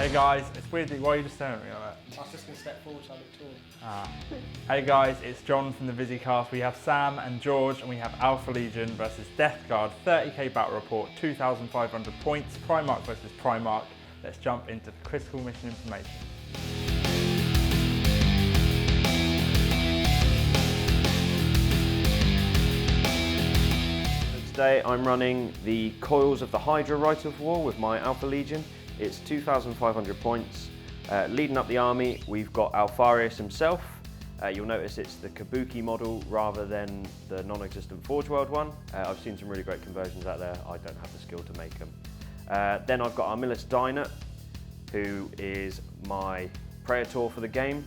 Hey guys, it's weird. Why are you just staring at me like that? I was just going to step forward so I look tall. Hey guys, it's John from the VisiCast. We have Sam and George, and we have Alpha Legion versus Death Guard 30k battle report, 2,500 points, Primarch versus Primarch. Let's jump into the critical mission information. Today I'm running the Coils of the Hydra Rite of War with my Alpha Legion. It's 2,500 points. Leading up the army, we've got Alfarius himself. You'll notice it's the Kabuki model rather than the non-existent Forge World one. I've seen some really great conversions out there. I don't have the skill to make them. Then I've got Armillus Dyna, who is my Praetor for the game.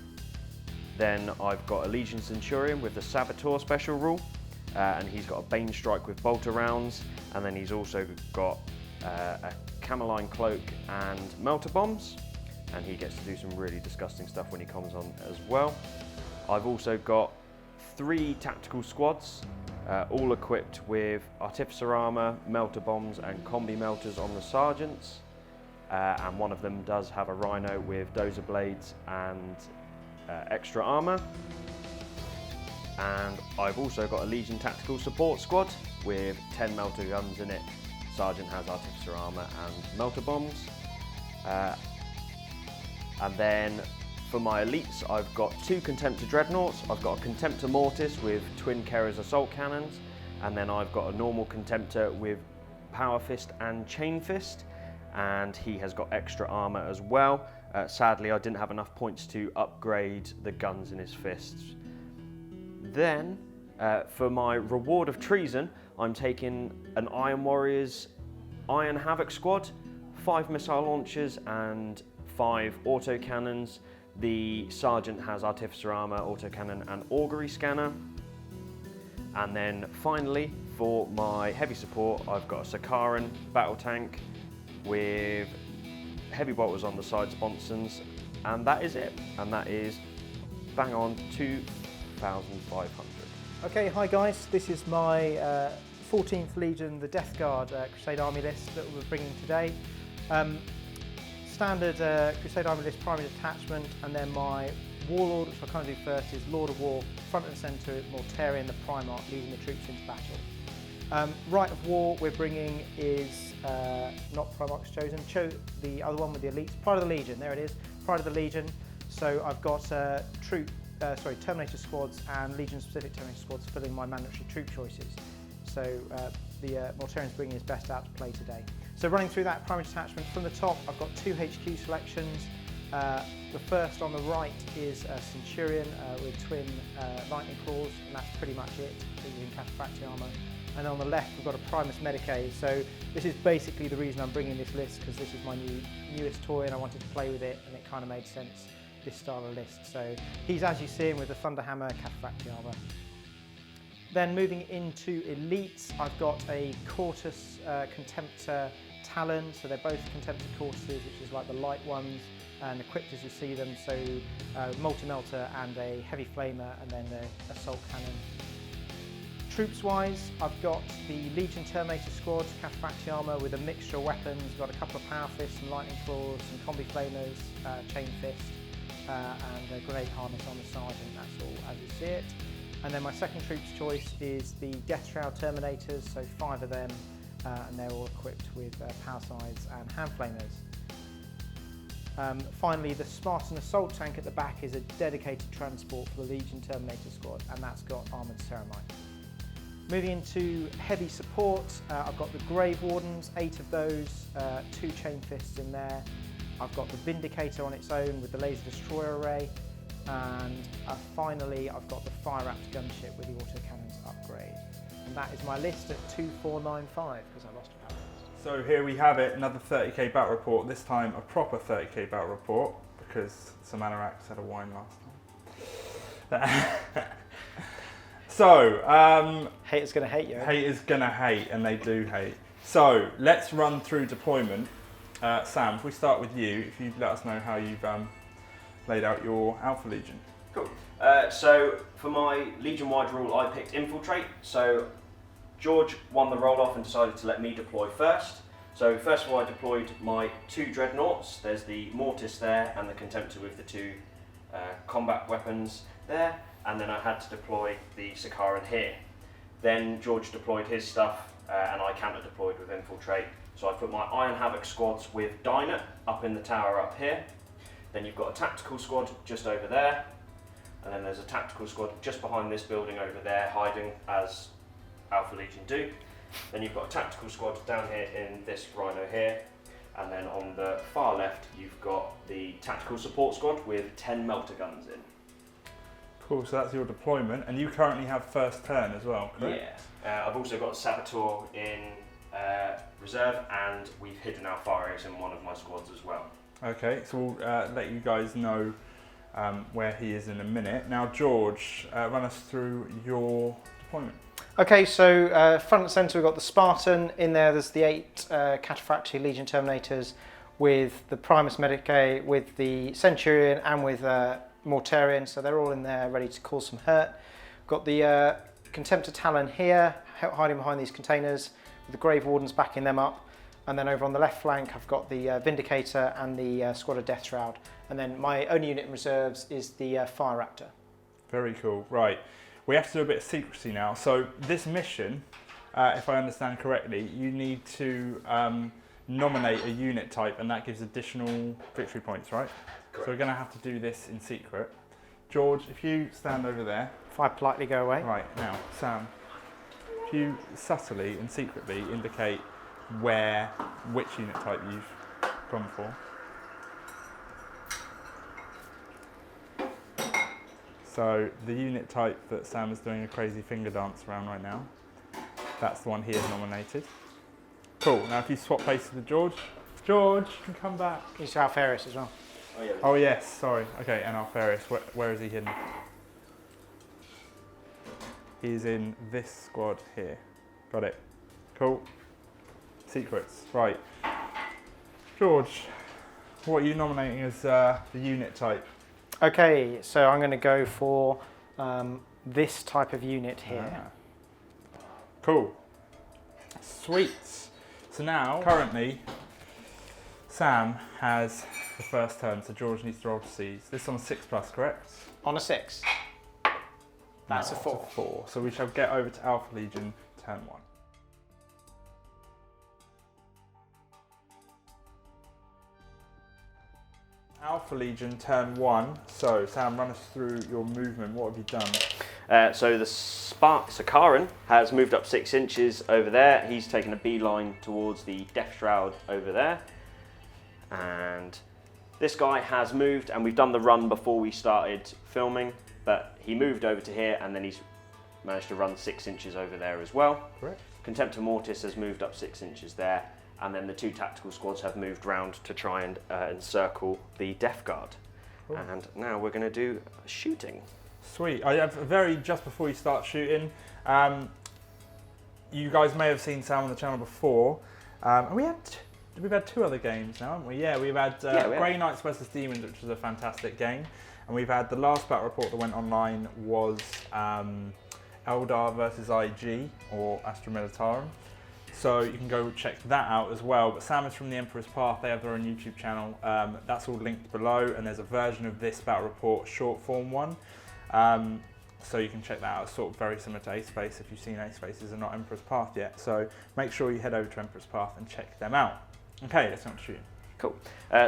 Then I've got a Legion Centurion with the Saboteur special rule. And he's got a Bane Strike with bolter rounds, and then he's also got a Cameline Cloak and Melter Bombs, and he gets to do some really disgusting stuff when he comes on as well. I've also got 3 tactical squads, all equipped with Artificer Armour, Melter Bombs and Combi Melters on the Sergeants, and one of them does have a Rhino with Dozer Blades and extra armour. And I've also got a Legion Tactical Support Squad with 10 Melter Guns in it. Sergeant has Artificer Armour and Melter Bombs. And then for my elites, I've got 2 Contemptor Dreadnoughts. I've got a Contemptor Mortis with Twin Kerr's Assault Cannons. And then I've got a normal Contemptor with Power Fist and Chain Fist. And he has got extra armour as well. Sadly, I didn't have enough points to upgrade the guns in his fists. Then, for my Reward of Treason, I'm taking an Iron Warriors Iron Havoc squad, 5 missile launchers and 5 autocannons. The Sergeant has Artificer Armour, autocannon and Augury Scanner. And then finally, for my heavy support, I've got a Sakaran battle tank with heavy bolters on the side sponsons, and that is it. And that is bang on 2,500. Okay, hi guys, this is my 14th Legion, the Death Guard Crusade Army list that we're bringing today. Standard Crusade Army list, primary detachment, and then my Warlord, which I'll kind of do first, is Lord of War, front and centre, Mortarion the Primarch, leading the troops into battle. Rite of War we're bringing is not Primarch's chosen, the other one with the elites, Pride of the Legion, there it is, Pride of the Legion. So I've got Terminator squads and Legion-specific Terminator squads filling my mandatory troop choices. So the Mortarian's bringing his best out to play today. So running through that primary detachment, from the top I've got 2 HQ selections. The first on the right is a Centurion with twin lightning claws, and that's pretty much it, using Cataphractii armour. And on the left we've got a Primus Medicae. So this is basically the reason I'm bringing this list, because this is my newest toy and I wanted to play with it, and it kind of made sense, this style of list. So he's, as you see him, with the Thunderhammer Cataphractii armour. Then moving into elites, I've got a Cortus Contemptor Talon. So they're both Contemptor Cortuses, which is like the light ones, and equipped as you see them. So multi-melter and a heavy flamer, and then the assault cannon. Troops-wise, I've got the Legion Terminator squad, Cataphractii armour with a mixture of weapons. We've got a couple of Power Fists, some Lightning Claws, some Combi Flamers, Chain Fist, and a Grenade Harness on the Sergeant. That's all as you see it. And then my second troops choice is the Death Shroud Terminators, so 5 of them, and they're all equipped with Power Sides and Hand Flamers. Finally, the Spartan Assault Tank at the back is a dedicated transport for the Legion Terminator squad, and that's got Armoured Ceramite. Moving into heavy support, I've got the Grave Wardens, 8 of those, 2 Chain Fists in there. I've got the Vindicator on its own with the Laser Destroyer array, and finally I've got the Fire Raptor gunship with the autocannons upgrade. And that is my list at 2,495, because I lost a power list. So here we have it, another 30k battle report, this time a proper 30k battle report, because some Anoraks had a wine last time. So, haters gonna hate you. Haters gonna hate, and they do hate. So let's run through deployment. Sam, if we start with you, if you'd let us know how you've laid out your Alpha Legion. Cool. So for my Legion-wide rule, I picked Infiltrate. So George won the roll-off and decided to let me deploy first. So first of all, I deployed my 2 dreadnoughts. There's the Mortis there and the Contemptor with the 2 combat weapons there, and then I had to deploy the Sakaran here. Then George deployed his stuff, and I counter-deployed with Infiltrate. So I put my Iron Havoc squads with Dyna up in the tower up here. Then you've got a tactical squad just over there, and then there's a tactical squad just behind this building over there, hiding as Alpha Legion do. Then you've got a tactical squad down here in this Rhino here, and then on the far left you've got the tactical support squad with 10 melter guns in. Cool, so that's your deployment, and you currently have first turn as well, correct? Yeah. I've also got a Saboteur in reserve, and we've hidden Alfarius in one of my squads as well. Okay, so we'll let you guys know where he is in a minute. Now, George, run us through your deployment. Okay, so front and centre we've got the Spartan. In there there's the 8 Cataphractii Legion Terminators with the Primus Medicae, with the Centurion and with Mortarion, so they're all in there ready to cause some hurt. Got the Contemptor Talon here, hiding behind these containers, with the Grave Wardens backing them up. And then over on the left flank I've got the Vindicator and the Squad of Death Shroud. And then my only unit in reserves is the Fire Raptor. Very cool, right. We have to do a bit of secrecy now. So this mission, if I understand correctly, you need to nominate a unit type, and that gives additional victory points, right? Correct. So we're going to have to do this in secret. George, if you stand over there. If I politely go away. Right, now, Sam, if you subtly and secretly indicate which unit type you've gone for. So the unit type that Sam is doing a crazy finger dance around right now, that's the one he has nominated. Cool, now if you swap places with George, you can come back. He's Alfarius as well. Oh, yeah. Oh yes, sorry. Okay, and Alfarius, where is he hidden? He's in this squad here. Got it. Cool. Secrets, right. George, what are you nominating as the unit type? Okay, so I'm going to go for this type of unit here. Ah. Cool. Sweet. So now, currently, Sam has the first turn, so George needs to roll to seize. This is on a 6+, correct? On a 6. That's a 4. It's a 4. So we shall get over to Alpha Legion, turn 1. Alpha Legion, turn 1. So, Sam, run us through your movement. What have you done? So the Sakaran has moved up 6 inches over there. He's taken a beeline towards the Death Shroud over there. And this guy has moved, and we've done the run before we started filming, but he moved over to here, and then he's managed to run 6 inches over there as well. Correct. Contemptor Mortis has moved up 6 inches there. And then the 2 tactical squads have moved round to try and encircle the Death Guard. Cool. And now we're going to do shooting. Sweet. I have just before you start shooting, you guys may have seen Sam on the channel before. We've had 2 other games now, haven't we? Yeah, we've had Grey Knights vs Demons, which was a fantastic game. And we've had the last battle report that went online was Eldar vs IG, or Astra Militarum. So you can go check that out as well. But Sam is from the Emperor's Path. They have their own YouTube channel. That's all linked below, and there's a version of this battle report short form one. So you can check that out. It's sort of very similar to Ace Space if you've seen Ace Spaces and not Emperor's Path yet. So make sure you head over to Emperor's Path and check them out. Okay, let's go on to shooting. Cool.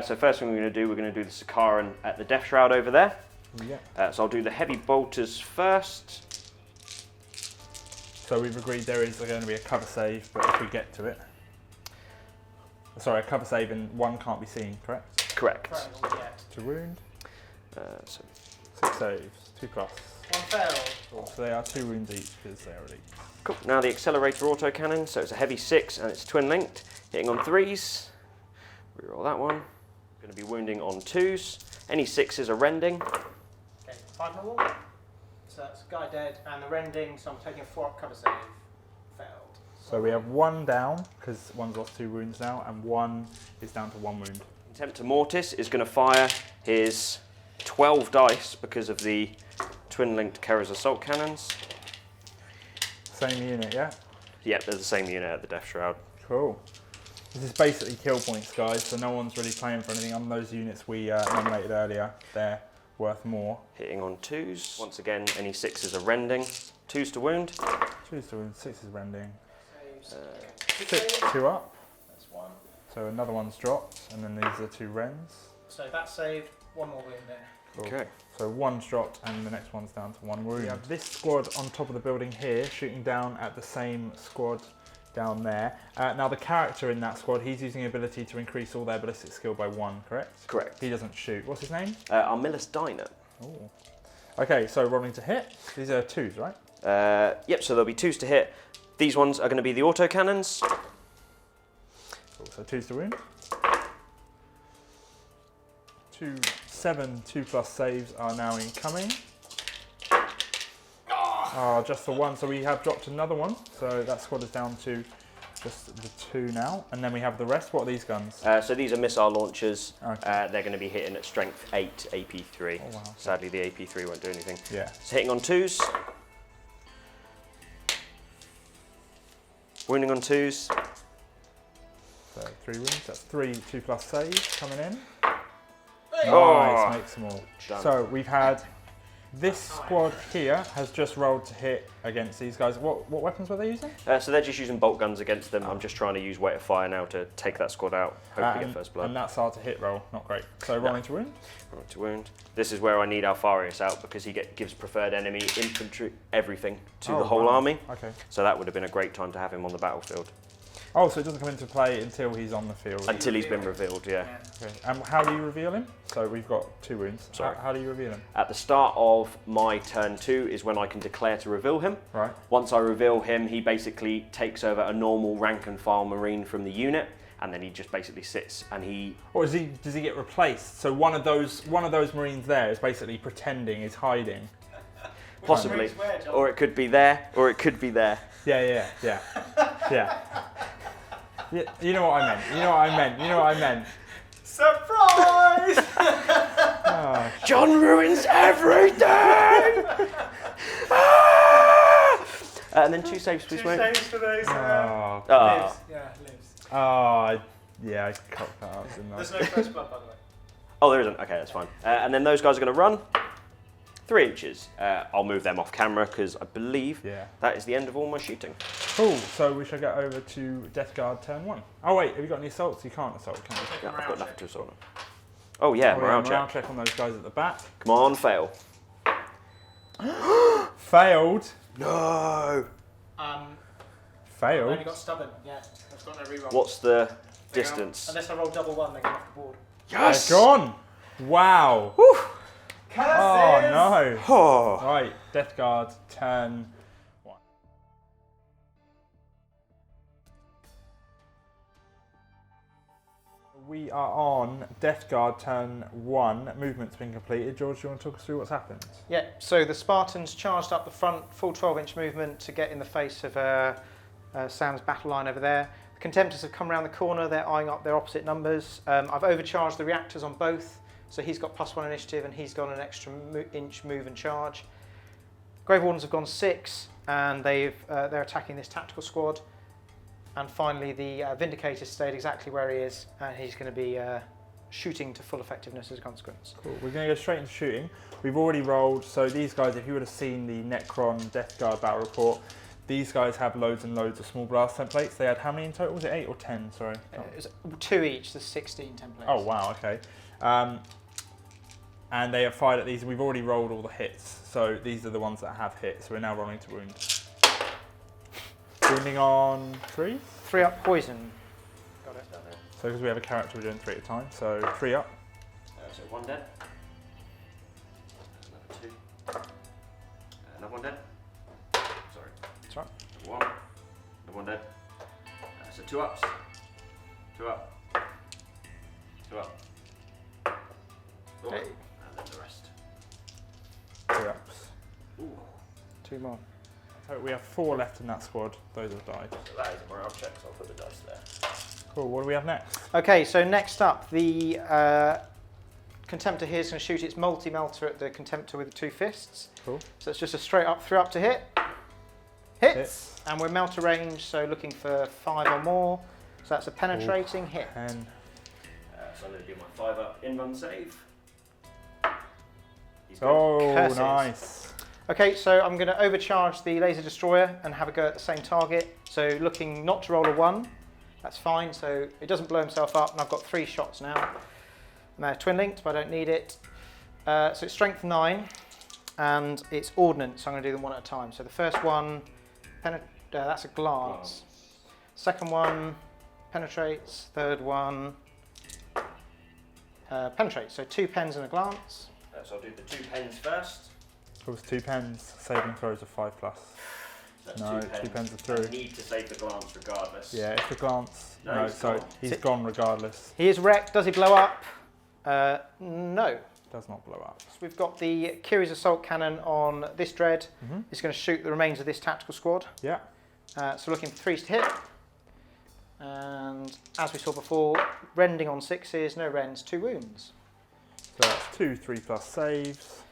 So first thing we're going to do the Sakaran at the Death Shroud over there. Yeah. So I'll do the heavy bolters first. So we've agreed there is going to be a cover save, but if we get to it... Sorry, a cover save and 1 can't be seen, correct? Correct. To wound. So 6 saves, 2+. 1 failed. So they are 2 wounds each because they are elite. Cool. Now the accelerator autocannon. So it's a heavy 6 and it's twin linked, hitting on 3s. Reroll that one. Going to be wounding on 2s. Any 6s are rending. Okay, 5 more. So that's guy dead, and the rending, so I'm taking a 4-up cover save. Failed. So we have 1 down, because 1's lost 2 wounds now, and 1 is down to 1 wound. Contemptor Mortis is going to fire his 12 dice because of the twin-linked Kera's assault cannons. Same unit, yeah? Yep, they're the same unit at the Death Shroud. Cool. This is basically kill points, guys, so no one's really playing for anything. On those units we nominated earlier, they're worth more. Hitting on 2s. Once again, any 6s are rending. 2s to wound. 2s to wound, 6 is rending. Saves. 2 up. That's 1. So another one's dropped, and then these are 2 rends. So that's saved. 1 more wound there. Cool. Okay. So 1's dropped, and the next one's down to 1 wound. We have this squad on top of the building here, shooting down at the same squad down there. Now the character in that squad, he's using the ability to increase all their ballistic skill by 1, correct? Correct. He doesn't shoot. What's his name? Armillus Diner. Ooh. Okay, so rolling to hit. These are 2s, right? Yep, so there'll be 2s to hit. These ones are going to be the autocannons. Cool. So 2s to wound. 7 2+ saves are now incoming. Oh, just the 1. So we have dropped another one. So that squad is down to just the 2 now. And then we have the rest. What are these guns? So these are missile launchers. Okay. They're going to be hitting at strength 8 AP3. Oh, wow. Sadly, the AP3 won't do anything. Yeah. So hitting on 2s. Wounding on 2s. So 3 wounds. That's 3 2+ saves coming in. Oh. Nice, makes them all. Done. So we've had this squad here has just rolled to hit against these guys. What weapons were they using? So they're just using bolt guns against them. I'm just trying to use weight of fire now to take that squad out. Hopefully get first blood. And that's our to hit roll, not great. So rolling to wound. Rolling to wound. This is where I need Alfarius out because he gives preferred enemy, infantry, everything to the whole army. Okay. So that would have been a great time to have him on the battlefield. Oh, so it doesn't come into play until he's on the field. Until he's been revealed, yeah. Okay. And how do you reveal him? So we've got 2 wounds. Sorry. How do you reveal him? At the start of my turn 2 is when I can declare to reveal him. Right. Once I reveal him, he basically takes over a normal rank and file marine from the unit, and then he just basically sits and he. Or does he get replaced? So one of those marines there is basically pretending is hiding. Possibly, or it could be there, or it could be there. Yeah. Yeah. You know what I meant. Surprise! John ruins everything! And then 2 saves, please, 2 mate. saves for those. Oh. Lives. Yeah, lives. Oh, yeah, I cocked that up, didn't I? There's no first blood, by the way. Oh, there isn't. Okay, that's fine. And then those guys are going to run 3 inches. I'll move them off camera because I believe that is the end of all my shooting. Cool, so we shall get over to Death Guard turn 1. Oh wait, have you got any assaults? You can't assault, can you? Yeah, I've got nothing to assault on. Oh yeah, morale check. On those guys at the back. Come on, fail. Failed. No. Failed. I've only got stubborn. Yeah, I've got no reroll. What's the distance? Unless I roll double 1, they go off the board. Yes. They're gone. Wow. Whew. Oh no. Oh. Right, Death Guard turn 1. We are on Death Guard turn 1. Movement's been completed. George, do you want to talk us through what's happened? Yeah, so the Spartans charged up the front, full 12-inch movement to get in the face of Sam's battle line over there. The Contemptors have come around the corner. They're eyeing up their opposite numbers. I've overcharged the reactors on both. So he's got +1 initiative and he's got an extra inch move and charge. Grave Wardens have gone 6 and they're attacking this tactical squad. And finally the Vindicator stayed exactly where he is and he's going to be shooting to full effectiveness as a consequence. Cool. We're going to go straight into shooting. We've already rolled, so these guys, if you would have seen the Necron Death Guard battle report, these guys have loads and loads of small blast templates. They had how many in total? Was it 8 or 10? Sorry. It's 2 each, there's 16 templates. Oh wow, okay. And they have fired at these, and we've already rolled all the hits. So these are the ones that have hit. So we're now rolling to wound. Wounding on 3. 3 up poison. Got it. So because we have a character, we're doing 3 at a time. So 3 up. So 1 dead. Another 2. Another 1 dead. Sorry. That's right. 1. Another 1 dead. So 2 ups. 2 up. 2 up. Oh, Hey. and then the rest. 3 ups. Ooh. 2 more. So we have 4 left in that squad. Those have died. So that is a morale check, so I'll put the dice there. Cool. What do we have next? Okay, so next up, the Contemptor here is going to shoot its multi-melter at the Contemptor with the 2 fists. Cool. So it's just a straight up, 3 up to hit. Hits. Hits. And we're melter range, so looking for 5 or more. So that's a penetrating hit. And So I'm going to do my 5-up in-run save. He's good. oh, Curses. nice. Okay, so I'm going to overcharge the laser destroyer and have a go at the same target. So looking not to roll a 1, that's fine. So it doesn't blow himself up, and I've got 3 shots now. And they're twin linked, but I don't need it. So it's strength 9, and it's ordnance. So I'm going to do them one at a time. So the first one, that's a glance. Second one penetrates. Third one penetrates. So 2 pens and a glance. So I'll do the 2 pens first. It was 2 pens, saving throws of 5+. That's No, 2 2 pens are I through. need to save the glance regardless. Yeah, it's a glance. No, No, he's so gone. he's gone regardless. He is wrecked. Does he blow up? No. Does not blow up. So we've got the Kiri's assault cannon on this dread. It's going to shoot the remains of this tactical squad. Yeah. So looking for 3s to hit. And as we saw before, rending on 6s, no rends, 2 wounds. So that's 2 3+ saves.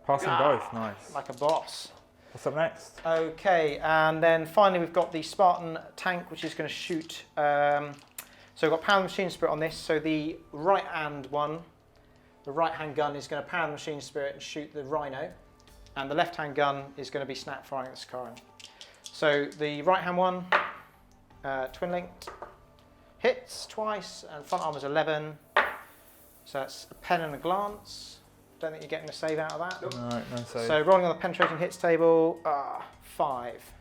Passing both, nice. Like a boss. What's up next? Okay, and then finally we've got the Spartan tank, which is going to shoot. So we've got power of the machine spirit on this. So the right hand one, the right hand gun is going to power the machine spirit and shoot the rhino. And the left hand gun is going to be snap firing at the Sakaran. So the right hand one, twin linked, hits twice, and front armor's 11. So that's a pen and a glance. Don't think you're getting a save out of that. No, no save. So rolling on the penetrating hits table, 5.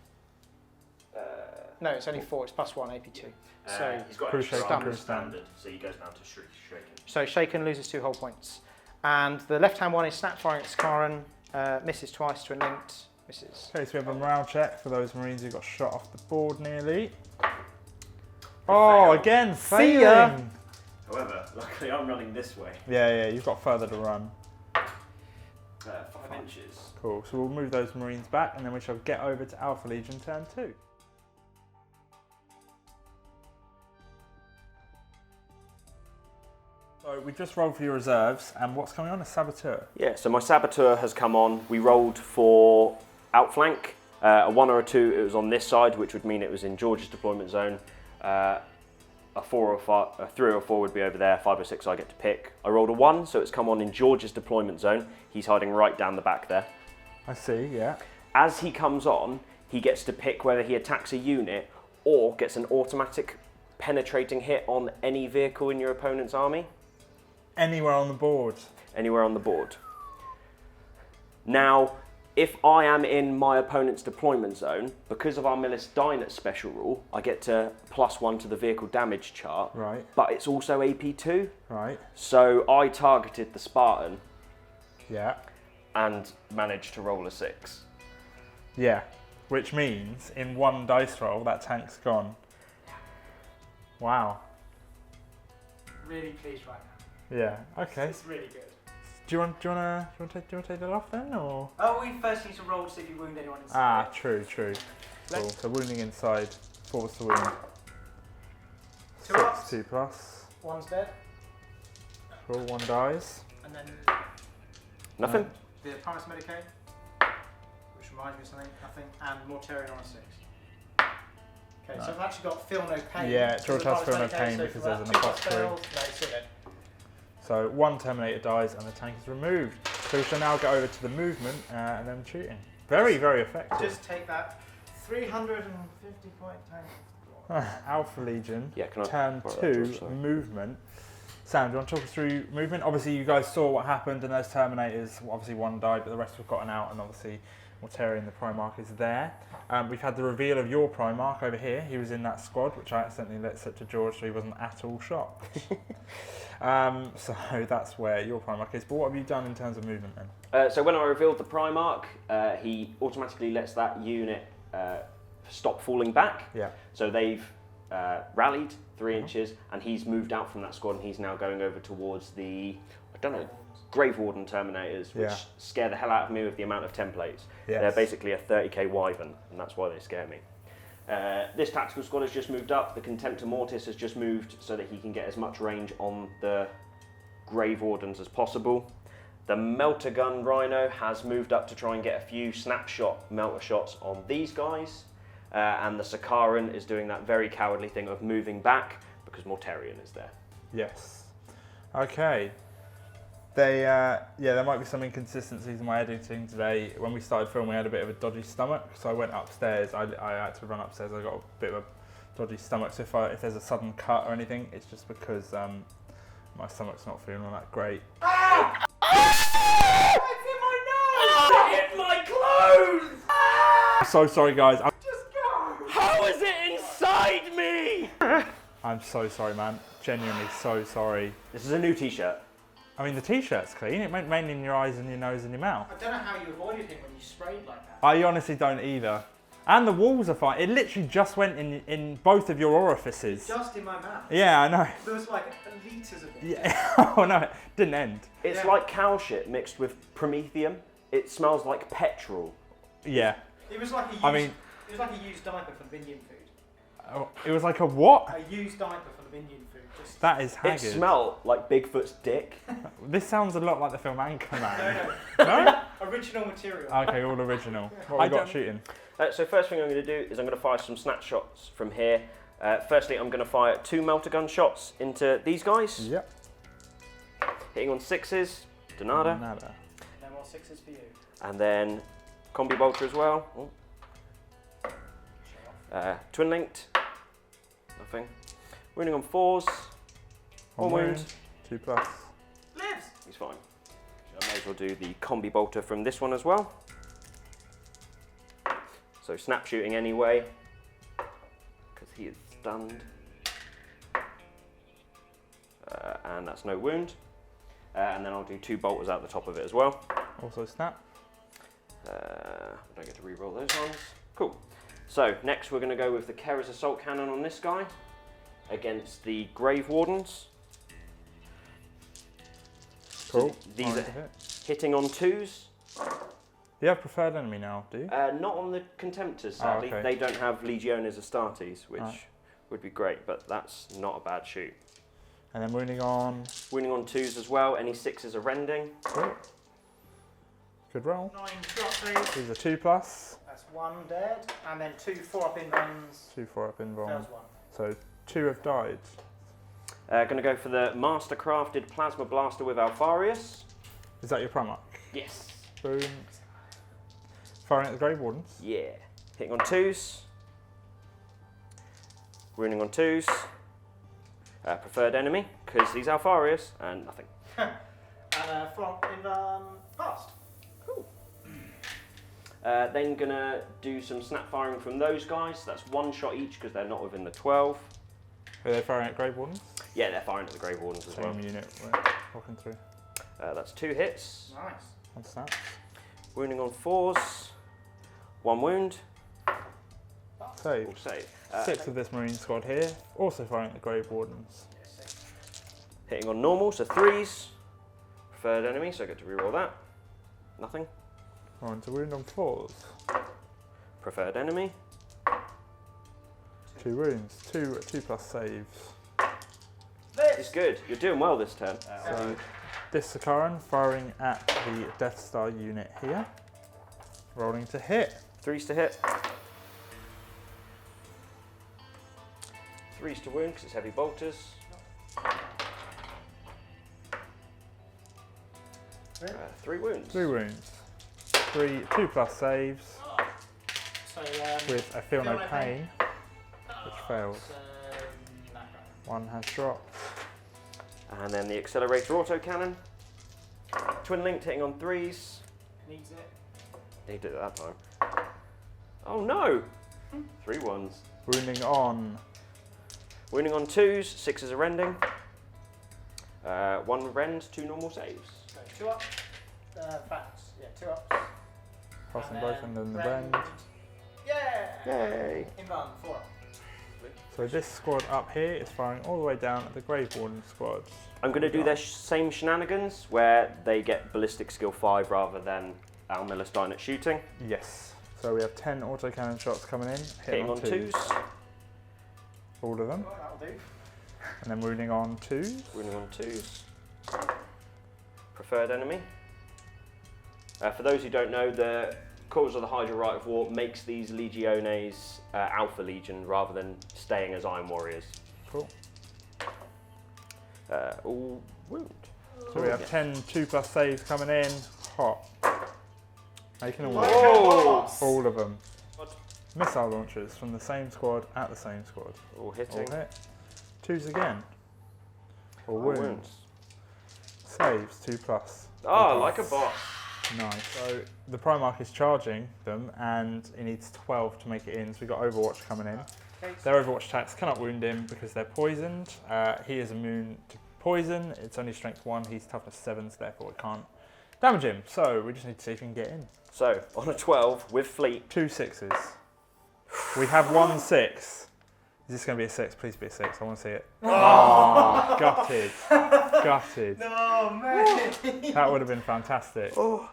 No, it's only 4. It's +1 AP2. So he's got crew extra shaken, armor crew standard, so he goes down to shaken. So shaken loses 2 whole points. And the left hand one is snap firing at Sakaran, misses twice, twin linked, misses. Okay, so we have a morale check for those Marines who got shot off the board nearly. Oh, again, See ya. failing. However, luckily I'm running this way. Yeah, you've got further to run. 5 inches. Cool, so we'll move those Marines back and then we shall get over to Alpha Legion turn 2. So we just rolled for your reserves, and what's coming on? A Saboteur. Yeah, so my Saboteur has come on. We rolled for outflank. A 1 or a 2, it was on this side, which would mean it was in George's deployment zone. A 4 or 5, a 3 or 4 would be over there. 5 or 6 I get to pick. I rolled a 1, so it's come on in George's deployment zone. He's hiding right down the back there. I see, yeah. As he comes on, he gets to pick whether he attacks a unit or gets an automatic penetrating hit on any vehicle in your opponent's army. Anywhere on the board. Anywhere on the board. Now, if I am in my opponent's deployment zone, because of our Millis Dynet special rule, I get to +1 to the vehicle damage chart. Right. But it's also AP2. Right. So I targeted the Spartan Yeah. and managed to roll a 6. Yeah. Which means in 1 dice roll, that tank's gone. Wow. Really pleased right now. Yeah. Okay. It's really good. Do you want to take that off then, or? Oh, we first need to roll to see if you wound anyone inside. Ah, true. Cool. So wounding inside, force the wound. 2 ups. 2 plus. 1's dead. Cool. 1 dies. And then Nothing? the Primus Medicaid, which reminds me of something, nothing, and Mortarian on a 6. Okay, so I've actually got feel no pain. Yeah, So George the has Primus feel no Medicaid, pain so because for there's that an 2 plus apostrophe. fails, no, it's still dead. So 1 Terminator dies and the tank is removed. So we shall now go over to the movement and then shooting. Very, very effective. Just take that 350 point tank. Alpha Legion, Yeah, can I turn borrow that, 2, George? Sorry. movement. Sam, do you want to talk us through movement? Obviously you guys saw what happened and those Terminators, obviously 1 died but the rest have gotten out, and obviously Mortarian, the Primarch, is there. We've had the reveal of your Primarch over here. He was in that squad, which I accidentally let slip to George, so he wasn't at all shot. So that's where your Primarch is. But what have you done in terms of movement then? So when I revealed the Primarch, he automatically lets that unit stop falling back. Yeah. So they've rallied 3 inches, and he's moved out from that squad, and he's now going over towards the, I don't know, Grave Warden Terminators, which scare the hell out of me with the amount of templates. Yes. They're basically a 30k Wyvern, and that's why they scare me. This tactical squad has just moved up. The Contemptor Mortis has just moved so that he can get as much range on the Grave Wardens as possible. The Melter Gun Rhino has moved up to try and get a few snapshot melter shots on these guys. and the Sakaran is doing that very cowardly thing of moving back because Mortarion is there. Yes. Okay. There might be some inconsistencies in my editing today. When we started filming, I had a bit of a dodgy stomach, so I went upstairs. I had to run upstairs. I got a bit of a dodgy stomach, so if there's a sudden cut or anything, it's just because my stomach's not feeling all that great. Ah! It's in my nose! Oh, it hit my clothes! I'm so sorry, guys. Just go! How is it inside me? I'm so sorry, man. Genuinely so sorry. This is a new t-shirt. I mean, the t-shirt's clean. It went mainly in your eyes and your nose and your mouth. I don't know how you avoided him when you sprayed like that. I honestly don't either. And the walls are fine. It literally just went in both of your orifices. Just in my mouth. Yeah, I know. There was like litres of it. Yeah. Oh no, it didn't end. It's like cow shit mixed with promethium. It smells like petrol. Yeah. It was like a used, it was like a used diaper for the Indian food. Oh, it was like a what? A used diaper for the Indian food. Just That is haggard. It smelled like Bigfoot's dick. This sounds a lot like the film Anchorman. no. No? Original material. Okay, all original. What have we got shooting? So first thing I'm going to do is I'm going to fire some snapshots from here. Firstly, I'm going to fire 2 melter gun shots into these guys. Yep. Hitting on 6s, Donada. No more 6s for you. And then combi bolter as well. Twin linked. Nothing. Wounding on 4s. 1 wound. 2+. Lives! He's fine. I may as well do the combi bolter from this one as well. So snap shooting anyway, because he is stunned. And that's no wound. And then I'll do 2 bolters out the top of it as well. Also snap. Don't get to re-roll those ones. Cool. So next we're going to go with the Kera's Assault Cannon on this guy against the Grave Wardens. Cool. So these are hitting on 2s. You have preferred enemy now, do you? Not on the Contemptors, sadly. Oh, okay. They don't have Legiones Astartes, which would be great, but that's not a bad shoot. And then wounding on... Wounding on 2s as well. Any 6s are rending. Cool. Good roll. 9 shot saves. These are 2+. That's 1 dead. And then 2 4-up invulns. 2 4-up invuln. That was 1. So 2 have died. Going to go for the Mastercrafted Plasma Blaster with Alfarius. Is that your Primarch? Yes. Boom. Firing at the Grave Wardens. Yeah. Hitting on 2s. Wounding on 2s. Preferred enemy, because he's Alfarius, and nothing. And front fast. Cool. Then gonna do some snap firing from those guys. That's 1 shot each, because they're not within the 12. Are they firing at Grave Wardens? Yeah, they're firing at the Grave Wardens as well. Same unit we're walking through. That's 2 hits. Nice. 1 snap. Wounding on 4s. 1 wound. Save. All save. 6 of this Marine squad here, also firing at the Grave Wardens. Hitting on normal, so 3s. Preferred enemy, so I get to reroll that. Nothing. On to wound on 4s. Preferred enemy. 2 wounds, 2+ saves. It's good. You're doing well this turn. So this Sakaran firing at the Death Star unit here. Rolling to hit. 3s to hit. 3s to wound because it's heavy bolters. 3 wounds. 3 wounds. 2+ saves So, with I feel no pain, which fails. 1 has dropped. And then the Accelerator Autocannon. Twin linked hitting on 3s. Needs it. He did it that time. Oh no! 3 ones. Wounding on. Wounding on 2s, 6s are rending. 1 rend, 2 normal saves. So 2 up. Facts. Yeah, 2 ups. Passing both and then the rend. Yeah! Yay! Invuln, 4 up. So this squad up here is firing all the way down at the Grave Warden squad. I'm going to do their same shenanigans where they get Ballistic Skill 5 rather than Al Millerstein at shooting. Yes. So we have 10 autocannon shots coming in. Hitting on 2s. All of them. Oh, that'll do. And then wounding on 2s. Wounding on 2s. Preferred enemy. For those who don't know, the Coils of the Hydra Rite of War makes these Legiones Alpha Legion rather than staying as Iron Warriors. Cool. All wound. So we have 10 2+ saves coming in. Hot. Making all of them. Missile launchers from the same squad at the same squad. All hitting. All hit. 2s again. All wounds. Saves 2+. Oh, like a boss. Nice. So the Primarch is charging them and he needs 12 to make it in. So we've got Overwatch coming in. Their Overwatch attacks cannot wound him because they're poisoned. He is immune to poison. It's only strength 1. He's toughness 7, so therefore it can't damage him. So we just need to see if he can get in. So on a 12 with fleet. 2 6s. We have 1 6. Is this going to be a 6? Please be a 6. I want to see it. Oh, gutted. Gutted. No, man. That would have been fantastic. Oh.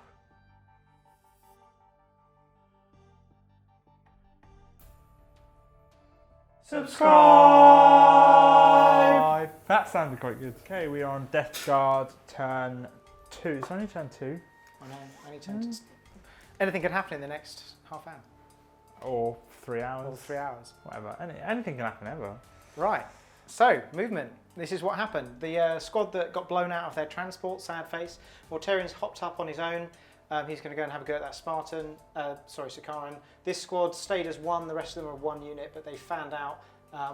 Subscribe! That sounded quite good. Okay, we are on Death Guard turn 2. It's only turn 2. I know, only turn 2. Anything could happen in the next half hour. Or 3 hours. Or 3 hours. Whatever. Anything can happen ever. Right. So, movement. This is what happened. The squad that got blown out of their transport, sad face, Mortarian's hopped up on his own. He's going to go and have a go at that Sikaran. This squad stayed as 1, the rest of them are 1 unit, but they fanned out.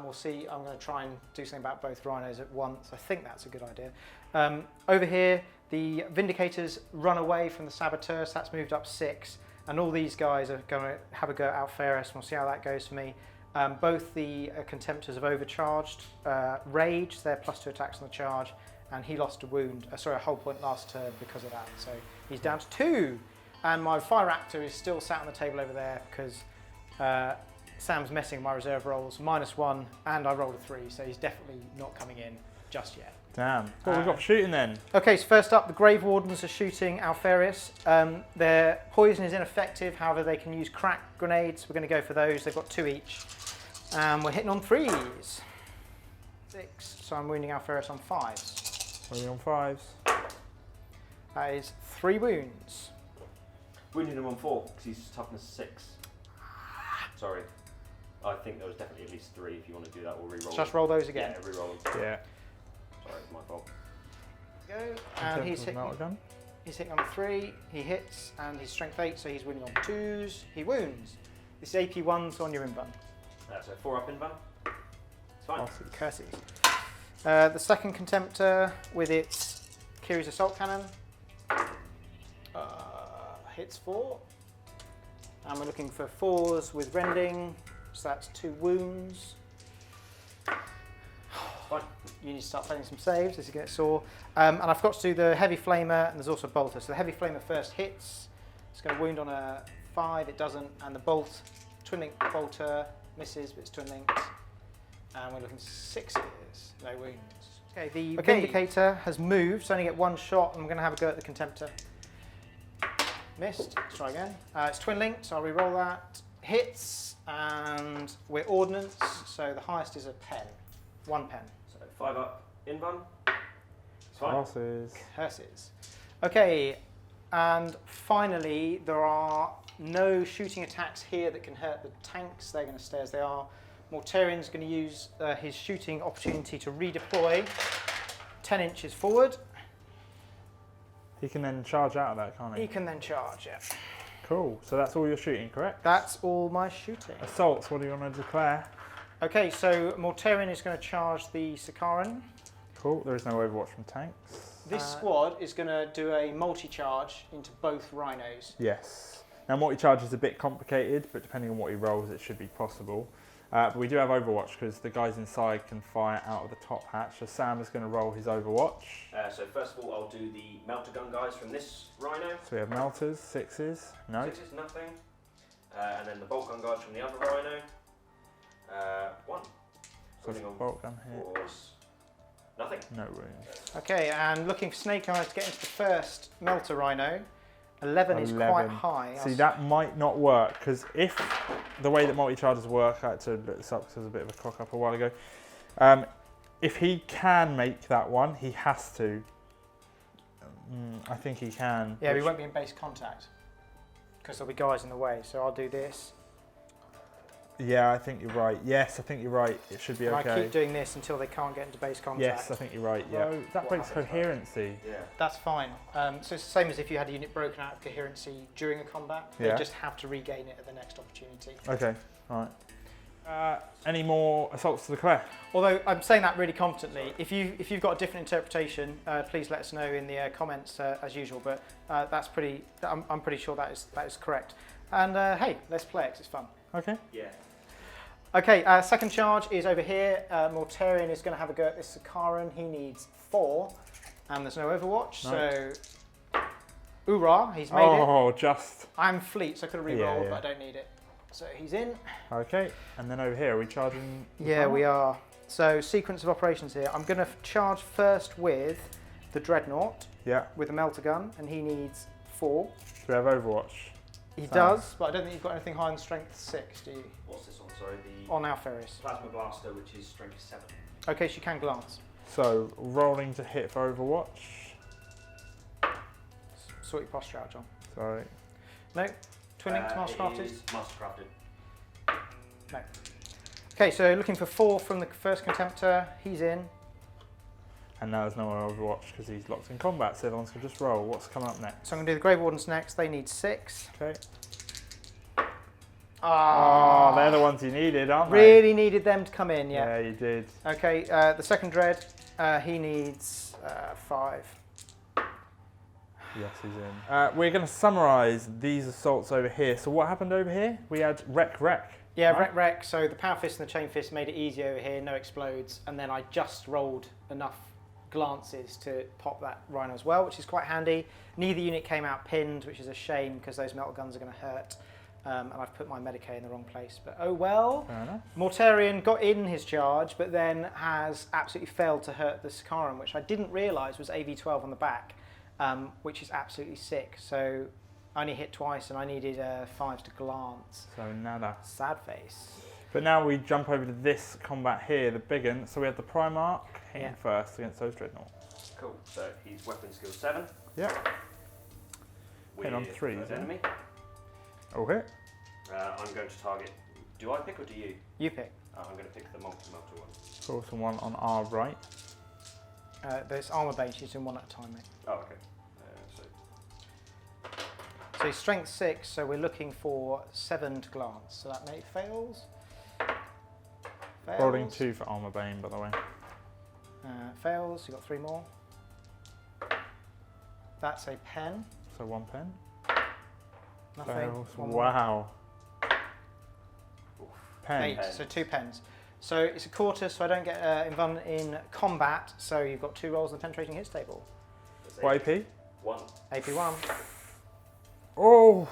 We'll see, I'm going to try and do something about both rhinos at once. I think that's a good idea. Over here, the Vindicators run away from the Saboteurs, that's moved up 6. And all these guys are going to have a go at Alferes. We'll see how that goes for me. Both the Contemptors have overcharged. Rage, they're +2 attacks on the charge. And he lost a wound, a whole point last turn because of that. So he's down to 2. And my Fire Raptor is still sat on the table over there because Sam's messing my reserve rolls. -1, and I rolled a 3. So he's definitely not coming in just yet. Damn. What we've got for shooting then? Okay, so first up, the Grave Wardens are shooting Alferes. Their poison is ineffective, however they can use crack grenades. We're going to go for those. They've got 2 each. And we're hitting on 3s. 6, so I'm wounding Alferes on 5s. Only on 5s. That is 3 wounds. Wounded him on 4 because he's toughness 6. Sorry. I think there was definitely at least 3 if you want to do that or re-roll. Just roll those again. Yeah, re-roll them. Yeah. Sorry, it's my fault. Go. And he's hitting on 3. He hits, and he's strength 8, so he's wounding on 2s. He wounds. This is AP 1s on your invuln. So 4 up invuln. It's fine. Curses. The second Contemptor with its Kiri's Assault Cannon hits 4. And we're looking for 4s with Rending, so that's 2 wounds. Fine. You need to start playing some saves as you get sore. And I forgot to do the Heavy Flamer, and there's also Bolter. So the Heavy Flamer first hits. It's going to wound on a 5, it doesn't. And the Bolt, Twin Link Bolter, misses, but it's Twin Linked. And we're looking 6s, no wounds. Okay, the Vindicator has moved, so I only get 1 shot, and we're going to have a go at the Contemptor. Missed, let's try again. It's Twin Linked, so I'll re-roll that. Hits, and we're Ordnance, so the highest is a pen. 1 pen. So 5 up invuln. It's fine. Curses. Okay, and finally, there are no shooting attacks here that can hurt the tanks. They're going to stay as they are. Mortarian's going to use his shooting opportunity to redeploy 10 inches forward. He can then charge out of that, can't he? He can then charge, yeah. Cool. So that's all your shooting, correct? That's all my shooting. Assaults, what do you want to declare? Okay, so Mortarian is going to charge the Sikaran. Cool. There is no Overwatch from tanks. This squad is going to do a multi-charge into both rhinos. Yes. Now multi-charge is a bit complicated, but depending on what he rolls, it should be possible. But we do have Overwatch because the guys inside can fire out of the top hatch. So Sam is going to roll his Overwatch. So first of all, I'll do the melter gun guys from this rhino. So we have melters, 6s, no. 6s, nothing. And then the bolt gun guys from the other rhino. 1. So bolt gun here. 4s, nothing. No wounds. Okay, and looking for Snake Eyes to get into the first melter rhino. 11 is quite high. See, that might not work, because if the way that multi-charges work, I had to look this up because there was a bit of a cock up a while ago. If he can make that one, he has to. I think he can. Yeah, we won't be in base contact. because there'll be guys in the way. So I'll do this. Yeah, I think you're right. Yes, I think you're right. It should be And okay. I keep doing this until they can't get into base contact. Yes, I think you're right. Yeah. So that breaks coherency. Yeah. That's fine. So it's the same as if you had a unit broken out of coherency during a combat. Yeah. They just have to regain it at the next opportunity. Okay. All right. Any more assaults to declare? Although I'm saying that really confidently, if you've got a different interpretation, please let us know in the comments as usual. But that's pretty. I'm pretty sure that is correct. And hey, let's play it 'cause it's fun. Okay. Yeah. Okay, second charge is over here. Mortarion is going to have a go at this Sakaran. He needs 4, and there's no Overwatch, so hoorah, he's made it. Oh, just. I'm fleet, so I could have re-rolled, Yeah. but I don't need it. So he's in. Okay. And then over here, are we charging? Yeah, we are. So sequence of operations here. I'm going to charge first with the Dreadnought Yeah. with a melter gun, and he needs 4. Do we have Overwatch? He does, but I don't think you've got anything higher than strength 6, do you? What's this on? Sorry, the On Alferis. plasma blaster, which is strength 7. Okay, so you can glance. So rolling to hit for Overwatch. Sort your posture out, John. Sorry. No? Twin Links Mastercrafted? It is Mastercrafted. No. Okay, so looking for 4 from the first Contemptor. He's in. And now there's no Overwatch because he's locked in combat, so everyone's going to just roll. What's coming up next? So I'm going to do the Grey Wardens next. They need 6. Okay. Ah, Oh, they're the ones you needed, aren't they? really needed them to come in, yeah. Yeah, you did. Okay, the second Dread, he needs 5. Yes, he's in. We're going to summarise these assaults over here. So what happened over here? We had wreck. Yeah, right? wreck. So the Power Fist and the Chain Fist made it easy over here, no explodes, and then I just rolled enough glances to pop that Rhino as well, which is quite handy. Neither unit came out pinned, which is a shame because those metal guns are going to hurt. And I've put my Medicae in the wrong place, but oh well. Fair enough. Mortarion got in his charge, but then has absolutely failed to hurt the Sakaran, which I didn't realise was AV12 on the back, which is absolutely sick. So I only hit twice, and I needed 5s to glance. So nada. Sad face. But now we jump over to this combat here, the big one. So we have the Primarch hitting first against those Dreadnoughts. Cool. So he's weapon skill 7. Yeah. With Hit on 3s, third yeah. enemy. Okay. I'm going to target. Do I pick or do you? You pick. I'm going to pick the multi-motor one. Course and one on our right. There's armor base. She's doing 1 at a time, mate. Oh, okay. So he's strength 6, so we're looking for 7 to glance. So that mate fails. Rolling 2 for Armour Bane, by the way. Fails. You've got 3 more. That's a pen. So 1 pen. Nothing. Fails. One more. Wow. Pen. 8, so 2 pens. So it's a quarter, so I don't get involved in combat. So you've got 2 rolls in the penetrating hits table. What AP? 1. AP1. Oh!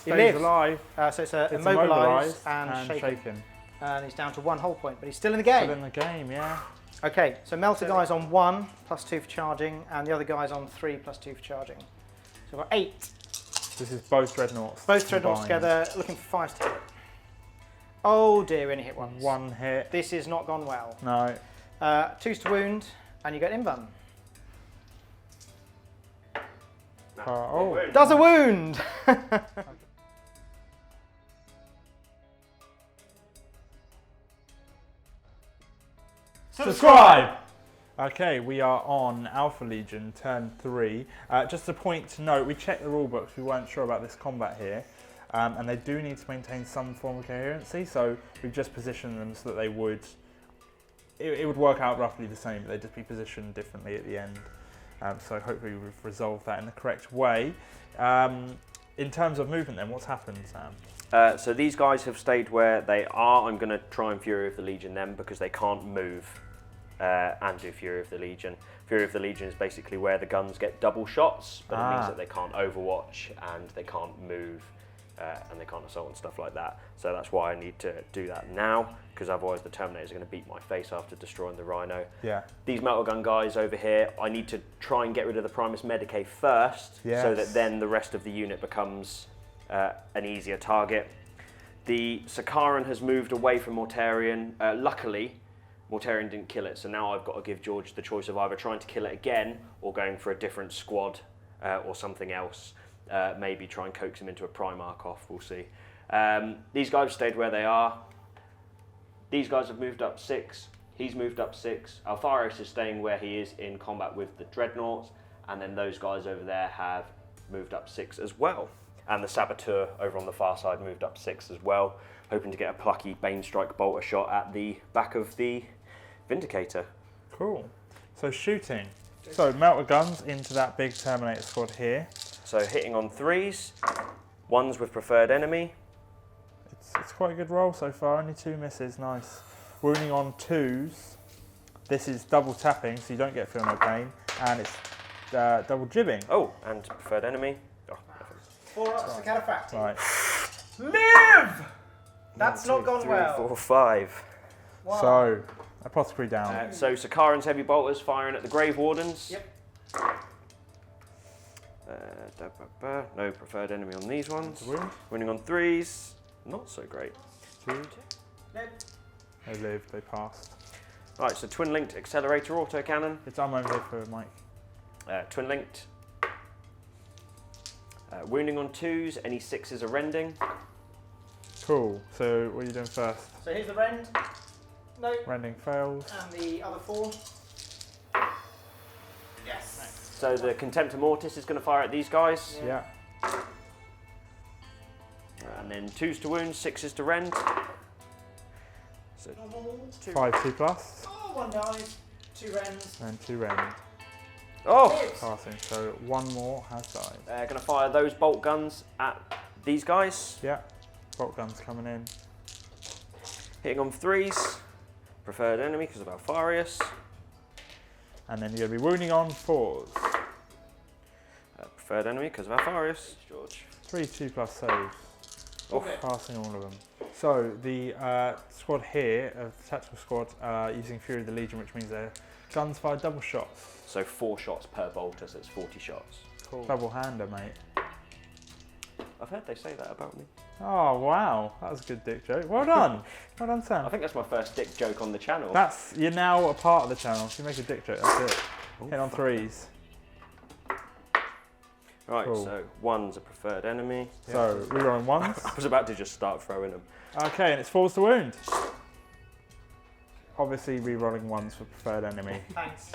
He Stays lives. alive. So it's It's immobilised immobilised and shaken. shaken. And he's down to 1 whole point, but he's still in the game. Still in the game, yeah. Okay, so Melter guy's on 1 plus 2 for charging, and the other guy's on 3 plus 2 for charging. So we've got 8. This is both Dreadnoughts. Both Dreadnoughts combined. together, looking for 5s to hit. Oh dear, we only hit once. 1 hit. This has not gone well. No. 2s to wound, and you get invuln. Oh. Does a wound! Subscribe! Okay, we are on Alpha Legion, turn 3. Just a point to note, we checked the rulebooks, we weren't sure about this combat here. And they do need to maintain some form of coherency, so we've just positioned them so that they would... It would work out roughly the same, but they'd just be positioned differently at the end. So hopefully we've resolved that in the correct way. In terms of movement then, what's happened, Sam? So these guys have stayed where they are. I'm going to try and Fury of the Legion them because they can't move and do Fury of the Legion. Fury of the Legion is basically where the guns get double shots, but it means that they can't overwatch and they can't move and they can't assault and stuff like that. So that's why I need to do that now, because otherwise the Terminators are going to beat my face after destroying the Rhino. Yeah. These metal gun guys over here, I need to try and get rid of the Primus Medicae first, so that then the rest of the unit becomes an easier target. The Sakaran has moved away from Mortarion. Luckily, Mortarion didn't kill it, so now I've got to give George the choice of either trying to kill it again or going for a different squad or something else. maybe try and coax him into a Primarch off, we'll see. These guys have stayed where they are. These guys have moved up 6. He's moved up 6. Alpharius is staying where he is in combat with the Dreadnoughts. And then those guys over there have moved up 6 as well. And the Saboteur over on the far side moved up 6 as well, hoping to get a plucky Banestrike bolter shot at the back of the Vindicator. Cool. So shooting. So melter guns into that big Terminator squad here. So hitting on 3s, 1s with preferred enemy. It's quite a good roll so far, only 2 misses, nice. Wounding on 2s. This is double tapping, so you don't get feel no pain. And it's double jibbing. Oh, and preferred enemy. Oh, 4 ups to Cataphractii. Right. Live! That's 1, not gone 3, well. 4, 5. Wow. So, Apothecary down. So Sakaran's heavy bolters firing at the Grave Wardens. Yep. No preferred enemy on these ones. Wound. Winning on 3s, not so great. 2. No. They lived, they passed. Right, so twin linked accelerator autocannon. It's arm over here for Mike. Twin linked. Wounding on 2s, any 6s are rending. Cool. So what are you doing first? So here's the rend. No. Rending fails. And the other 4. Yes. So the Contemptor Mortis is going to fire at these guys. Yeah. And then 2s to wound, 6s to rend. So Normal. 2. 5 2 plus. Oh, 1 dies. 2 rends. And 2 rend. Oh! Hit. Passing. So 1 more has died. Going to fire those bolt guns at these guys. Yeah. Bolt guns coming in. Hitting on 3s. Preferred enemy because of Alpharius. And then you're going to be wounding on 4s. Preferred enemy because of Alpharius. George. 3 2 plus saves. Okay. Passing all of them. So the squad here, the tactical squad, using Fury of the Legion, which means their guns fire double shots. So 4 shots per bolter, so it's 40 shots. Cool. Double hander, mate. I've heard they say that about me. Oh wow, that was a good dick joke. Well done, well done, Sam. I think that's my first dick joke on the channel. You're now a part of the channel. If you make a dick joke, that's it. Hit on 3s. Right, Cool. so 1's a preferred enemy. So rerolling 1s. I was about to just start throwing them. Okay, and it's 4s to wound. Obviously rerolling 1s for preferred enemy. Thanks.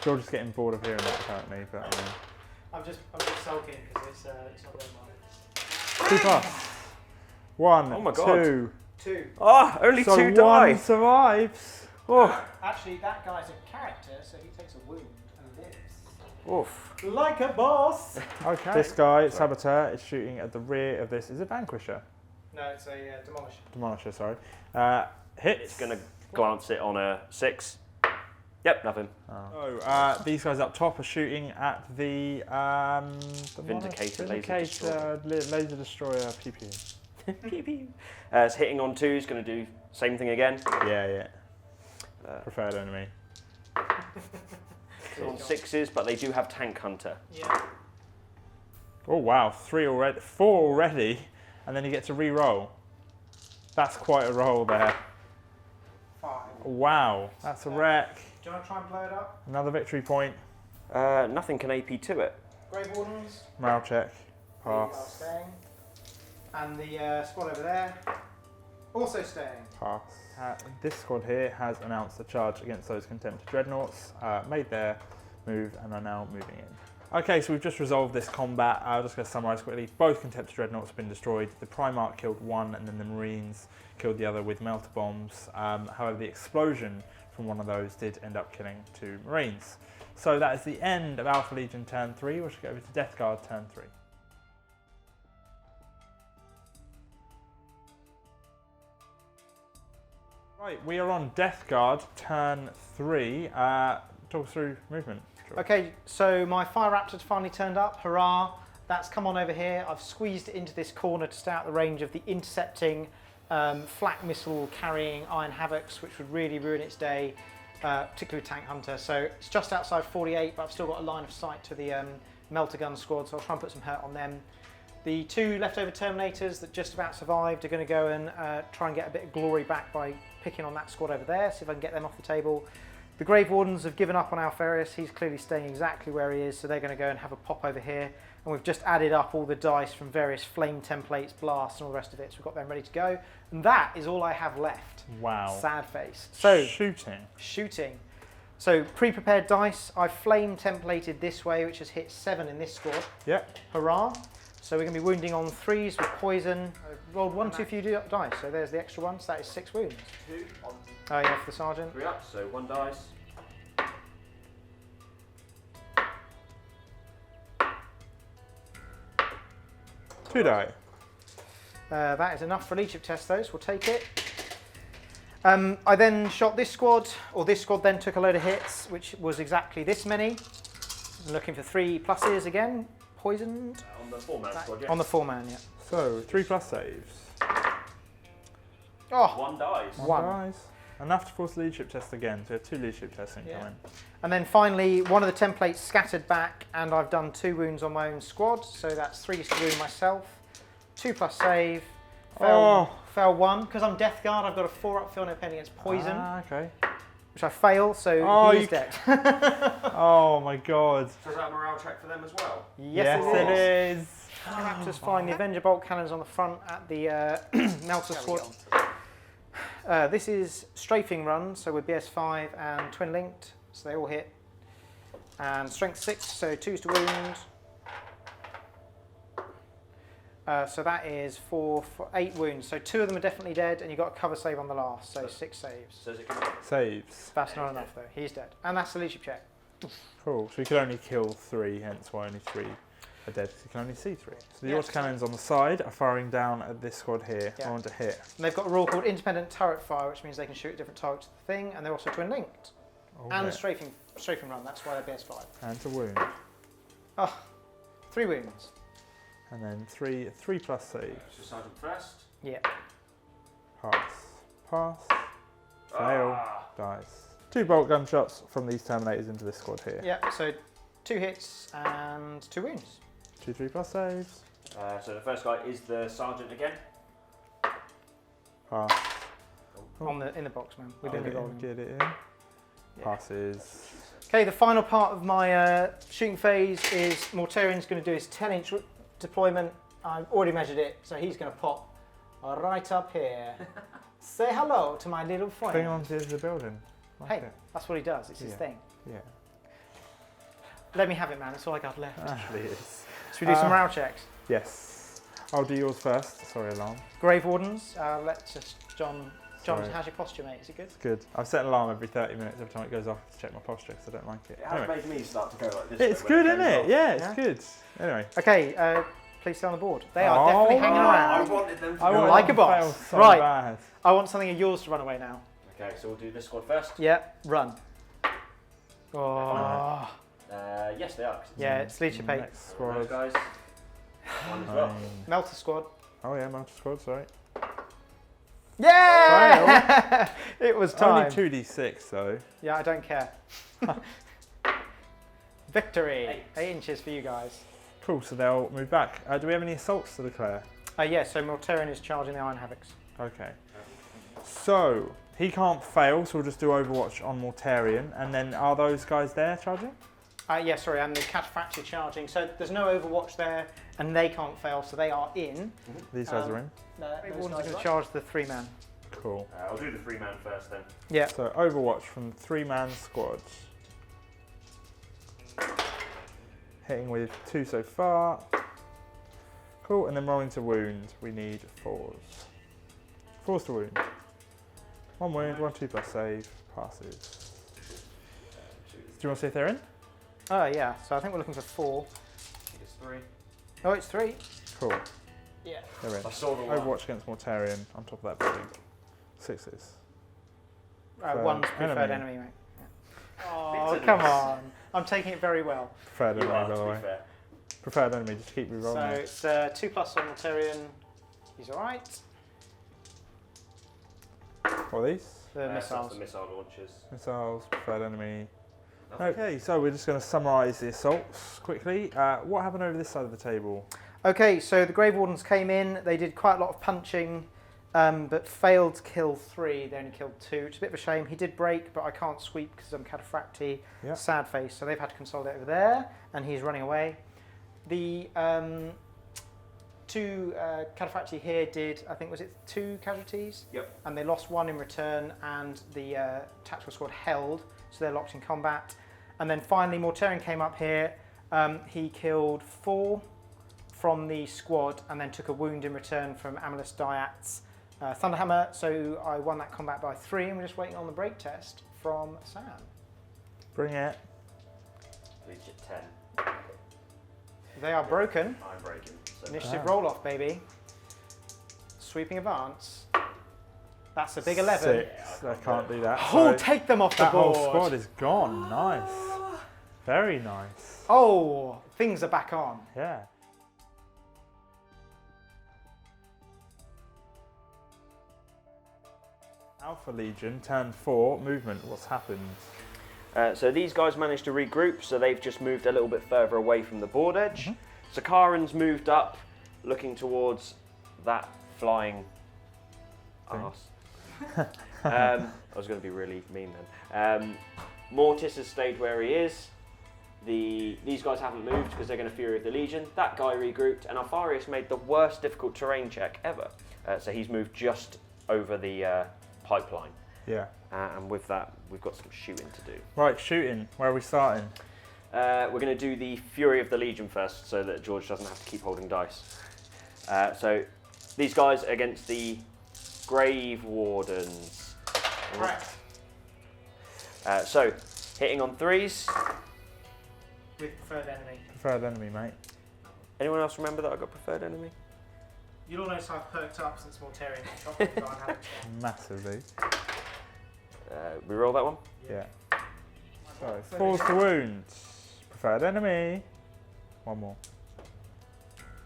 George is getting bored of hearing that apparently, but I'm just sulking because it's not going well. 2 plus. 1, Oh my God. 2. 2. Oh, only So 2 1 die. survives. Oh, Actually, that guy's a character, so he takes a wound and lives. oof. Like a boss! Okay. This guy, Saboteur, is shooting at the rear of this. Is it Vanquisher? No, it's a Demolisher. Demolisher, sorry. Hits. It's going to glance it on a 6. Yep, nothing. Oh, these guys up top are shooting at the Vindicator, laser destroyer pew pew. Pew pew. It's hitting on 2, it's going to do same thing again. Yeah. Preferred enemy. On 6s, but they do have Tank Hunter. Yeah. Oh wow, 4 already, and then you get to re-roll. That's quite a roll there. 5. Wow, that's a wreck. Do you want to try and blow it up? Another victory point. Nothing can AP to it. Grave Wardens. Morale check. They are Pass. staying. And the squad over there, also staying. Pass. This squad here has announced a charge against those Contemptor Dreadnoughts, made their move and are now moving in. Okay, so we've just resolved this combat. I'm just going to summarise quickly. Both Contemptor Dreadnoughts have been destroyed. The Primarch killed one and then the Marines killed the other with melter bombs. However, the explosion from one of those did end up killing 2 Marines. So that is the end of Alpha Legion turn 3. We should go over to Death Guard turn 3. Right, we are on Death Guard turn 3. Talk us through movement. Sure. Okay, so my Fire Raptor's finally turned up. Hurrah! That's come on over here. I've squeezed it into this corner to stay out the range of the intercepting flak missile carrying Iron Havocs, which would really ruin its day, particularly with Tank Hunter. So it's just outside 48, but I've still got a line of sight to the Melter Gun squad, so I'll try and put some hurt on them. The 2 leftover Terminators that just about survived are going to go and try and get a bit of glory back by picking on that squad over there, see if I can get them off the table. The Grave Wardens have given up on Alpharius. He's clearly staying exactly where he is, so they're going to go and have a pop over here. and we've just added up all the dice from various flame templates, blasts, and all the rest of it. So we've got them ready to go, and that is all I have left. Wow. Sad face. So shooting. So pre-prepared dice. I've flame templated this way, which has hit 7 in this squad. Yep. Hurrah! So we're going to be wounding on 3s with poison. I rolled 1 too few dice, so there's the extra one. So that is 6 wounds. 2 on. Oh yeah, for the sergeant. 3 up, so 1 dice. Two die. That is enough for leadership test, those. We'll take it. I then shot this squad, or this squad then took a load of hits, which was exactly this many. I'm looking for 3 pluses again. Poisoned. On the 4-man squad, yes. On the 4-man, yeah. So 3+ saves. Oh, 1 dice. 1 dice. Enough to force leadership test again. So we have 2 leadership tests incoming. And then finally, one of the templates scattered back, and I've done 2 wounds on my own squad, so that's 3 to wound myself. 2+ save. Fail 1. Because I'm Death Guard, I've got a 4-up feel no pain against poison. Ah, okay. Which I fail, so he's dead. Oh my god. So is that a morale check for them as well? Yes, it is. Raptors find the Avenger bolt cannons on the front at the Melter squad. This is strafing run, so we're BS5 and twin linked, so they all hit. And strength 6, so 2s to wound. So that is 8 wounds. So 2 of them are definitely dead, and you've got a cover save on the last, so 6 saves. So is it Saves. That's not enough though. He's dead, and that's the leadership check. Cool. So we can only kill 3, hence why only 3 are dead. Because you can only see 3. So the autocannons on the side are firing down at this squad here. I want to hit. And they've got a rule called independent turret fire, which means they can shoot at different targets of the thing, and they're also twin linked. And strafing run. That's why they're BS5. And to wound. Oh, 3 wounds. And then 3 plus saves. So sergeant first. Yeah. Pass. Fail. Dice. 2 bolt gunshots from these Terminators into this squad here. Yeah, so 2 hits and 2 wounds. 2 3+ saves. So the first guy is the sergeant again. Pass. In the box, man. Within the rolling. Get it in. Passes. Okay, the final part of my shooting phase is Mortarian's going to do his 10-inch deployment. I've already measured it, so he's going to pop right up here. Say hello to my little friend. Cling on to the building. Hey, that's what he does. It's his thing. Yeah. Let me have it, man. That's all I got left. Actually is. Should we do some morale checks? Yes. I'll do yours first. Sorry, alarm. Grave Wardens. Let's just, John, Sorry. how's your posture, mate? Is it good? It's good. I've set an alarm every 30 minutes every time it goes off to check my posture because I don't like it. It has made me start to go like this. It's good, isn't it? Yeah, it's good. Anyway. Okay, please stay on the board. They are definitely hanging around. I wanted them to I go want like them a to boss. fail so Right. bad. I want something of yours to run away now. Okay, so we'll do this squad first. Yeah, run. Oh. Yes, they are. Yeah, it's leadership 8. Next Those squad. guys. One as well. Melter squad. Oh yeah, Mountain Squad, sorry. Yeah! It was time. Only 2d6 though. Yeah, I don't care. Victory. 8 inches for you guys. Cool, so they'll move back. Do we have any assaults to declare? Yeah, so Mortarian is charging the Iron Havocs. Okay. So, he can't fail, so we'll just do Overwatch on Mortarian. And then are those guys there charging? Yeah, sorry, and the Cataphracts are charging. So there's no Overwatch there, and they can't fail, so they are in. These guys are in. Everyone's going to charge the 3-man. Cool. I'll do the 3-man first then. Yeah. So Overwatch from 3-man squads. Hitting with 2 so far. Cool, and then rolling to wound, we need 4s. 4s to wound. 1 wound, 1 2+ save, passes. Do you want to see if they're in? Oh, yeah, so I think we're looking for 4. I think it's 3. Oh, it's 3? Cool, Yeah. they're in. I saw the one. Overwatch against Mortarian on top of that building. 6s. One's preferred enemy, mate. Yeah. Oh, come on. I'm taking it very well. Preferred You enemy, are, by to the be way. fair. Preferred enemy, just keep So re-rolling it. it's 2+ on Mortarian. He's alright. What are these? The So that's missiles. the missile launchers. Missiles, preferred enemy. Nothing. Okay, so we're just going to summarise the assaults quickly. What happened over this side of the table? Okay, so the Grave Wardens came in. They did quite a lot of punching, but failed to kill 3. They only killed 2, which is a bit of a shame. He did break, but I can't sweep because I'm Cataphracti. Yeah. Sad face. So they've had to consolidate over there, and he's running away. the two Cataphractii here did, I think, was it 2 casualties? Yep. And they lost 1 in return, and the tactical squad held, so they're locked in combat. And then finally, Mortarion came up here. He killed 4 from the squad, and then took a wound in return from Amalus Dyat's Thunderhammer. So I won that combat by 3, and we're just waiting on the break test from Sam. Bring it. Reach at 10. They are broken. I'm breaking. So Initiative roll off, baby. Sweeping advance. That's a big 11. 6. I can't do that. Oh, So take them off the that board. whole squad is gone. Nice. Very nice. Oh, things are back on. Yeah. Alpha Legion, turn 4, movement. What's happened? So these guys managed to regroup, so they've just moved a little bit further away from the board edge. Sakaran's moved up, looking towards that flying arse. I was going to be really mean then. Mortis has stayed where he is. These guys haven't moved because they're going to Fury of the Legion. That guy regrouped, and Alfarius made the worst difficult terrain check ever. So he's moved just over the pipeline. Yeah. And with that, we've got some shooting to do. Right, shooting. Where are we starting? We're going to do the Fury of the Legion first, so that George doesn't have to keep holding dice. So these guys against the Grave Wardens. Correct. So hitting on 3s. With preferred enemy. Preferred enemy, mate. Anyone else remember that I got preferred enemy? You'll all notice I've perked up since Mortarion shot the guy and had a Massively. We roll that one. Yeah. So, falls to wounds. Preferred enemy. One more.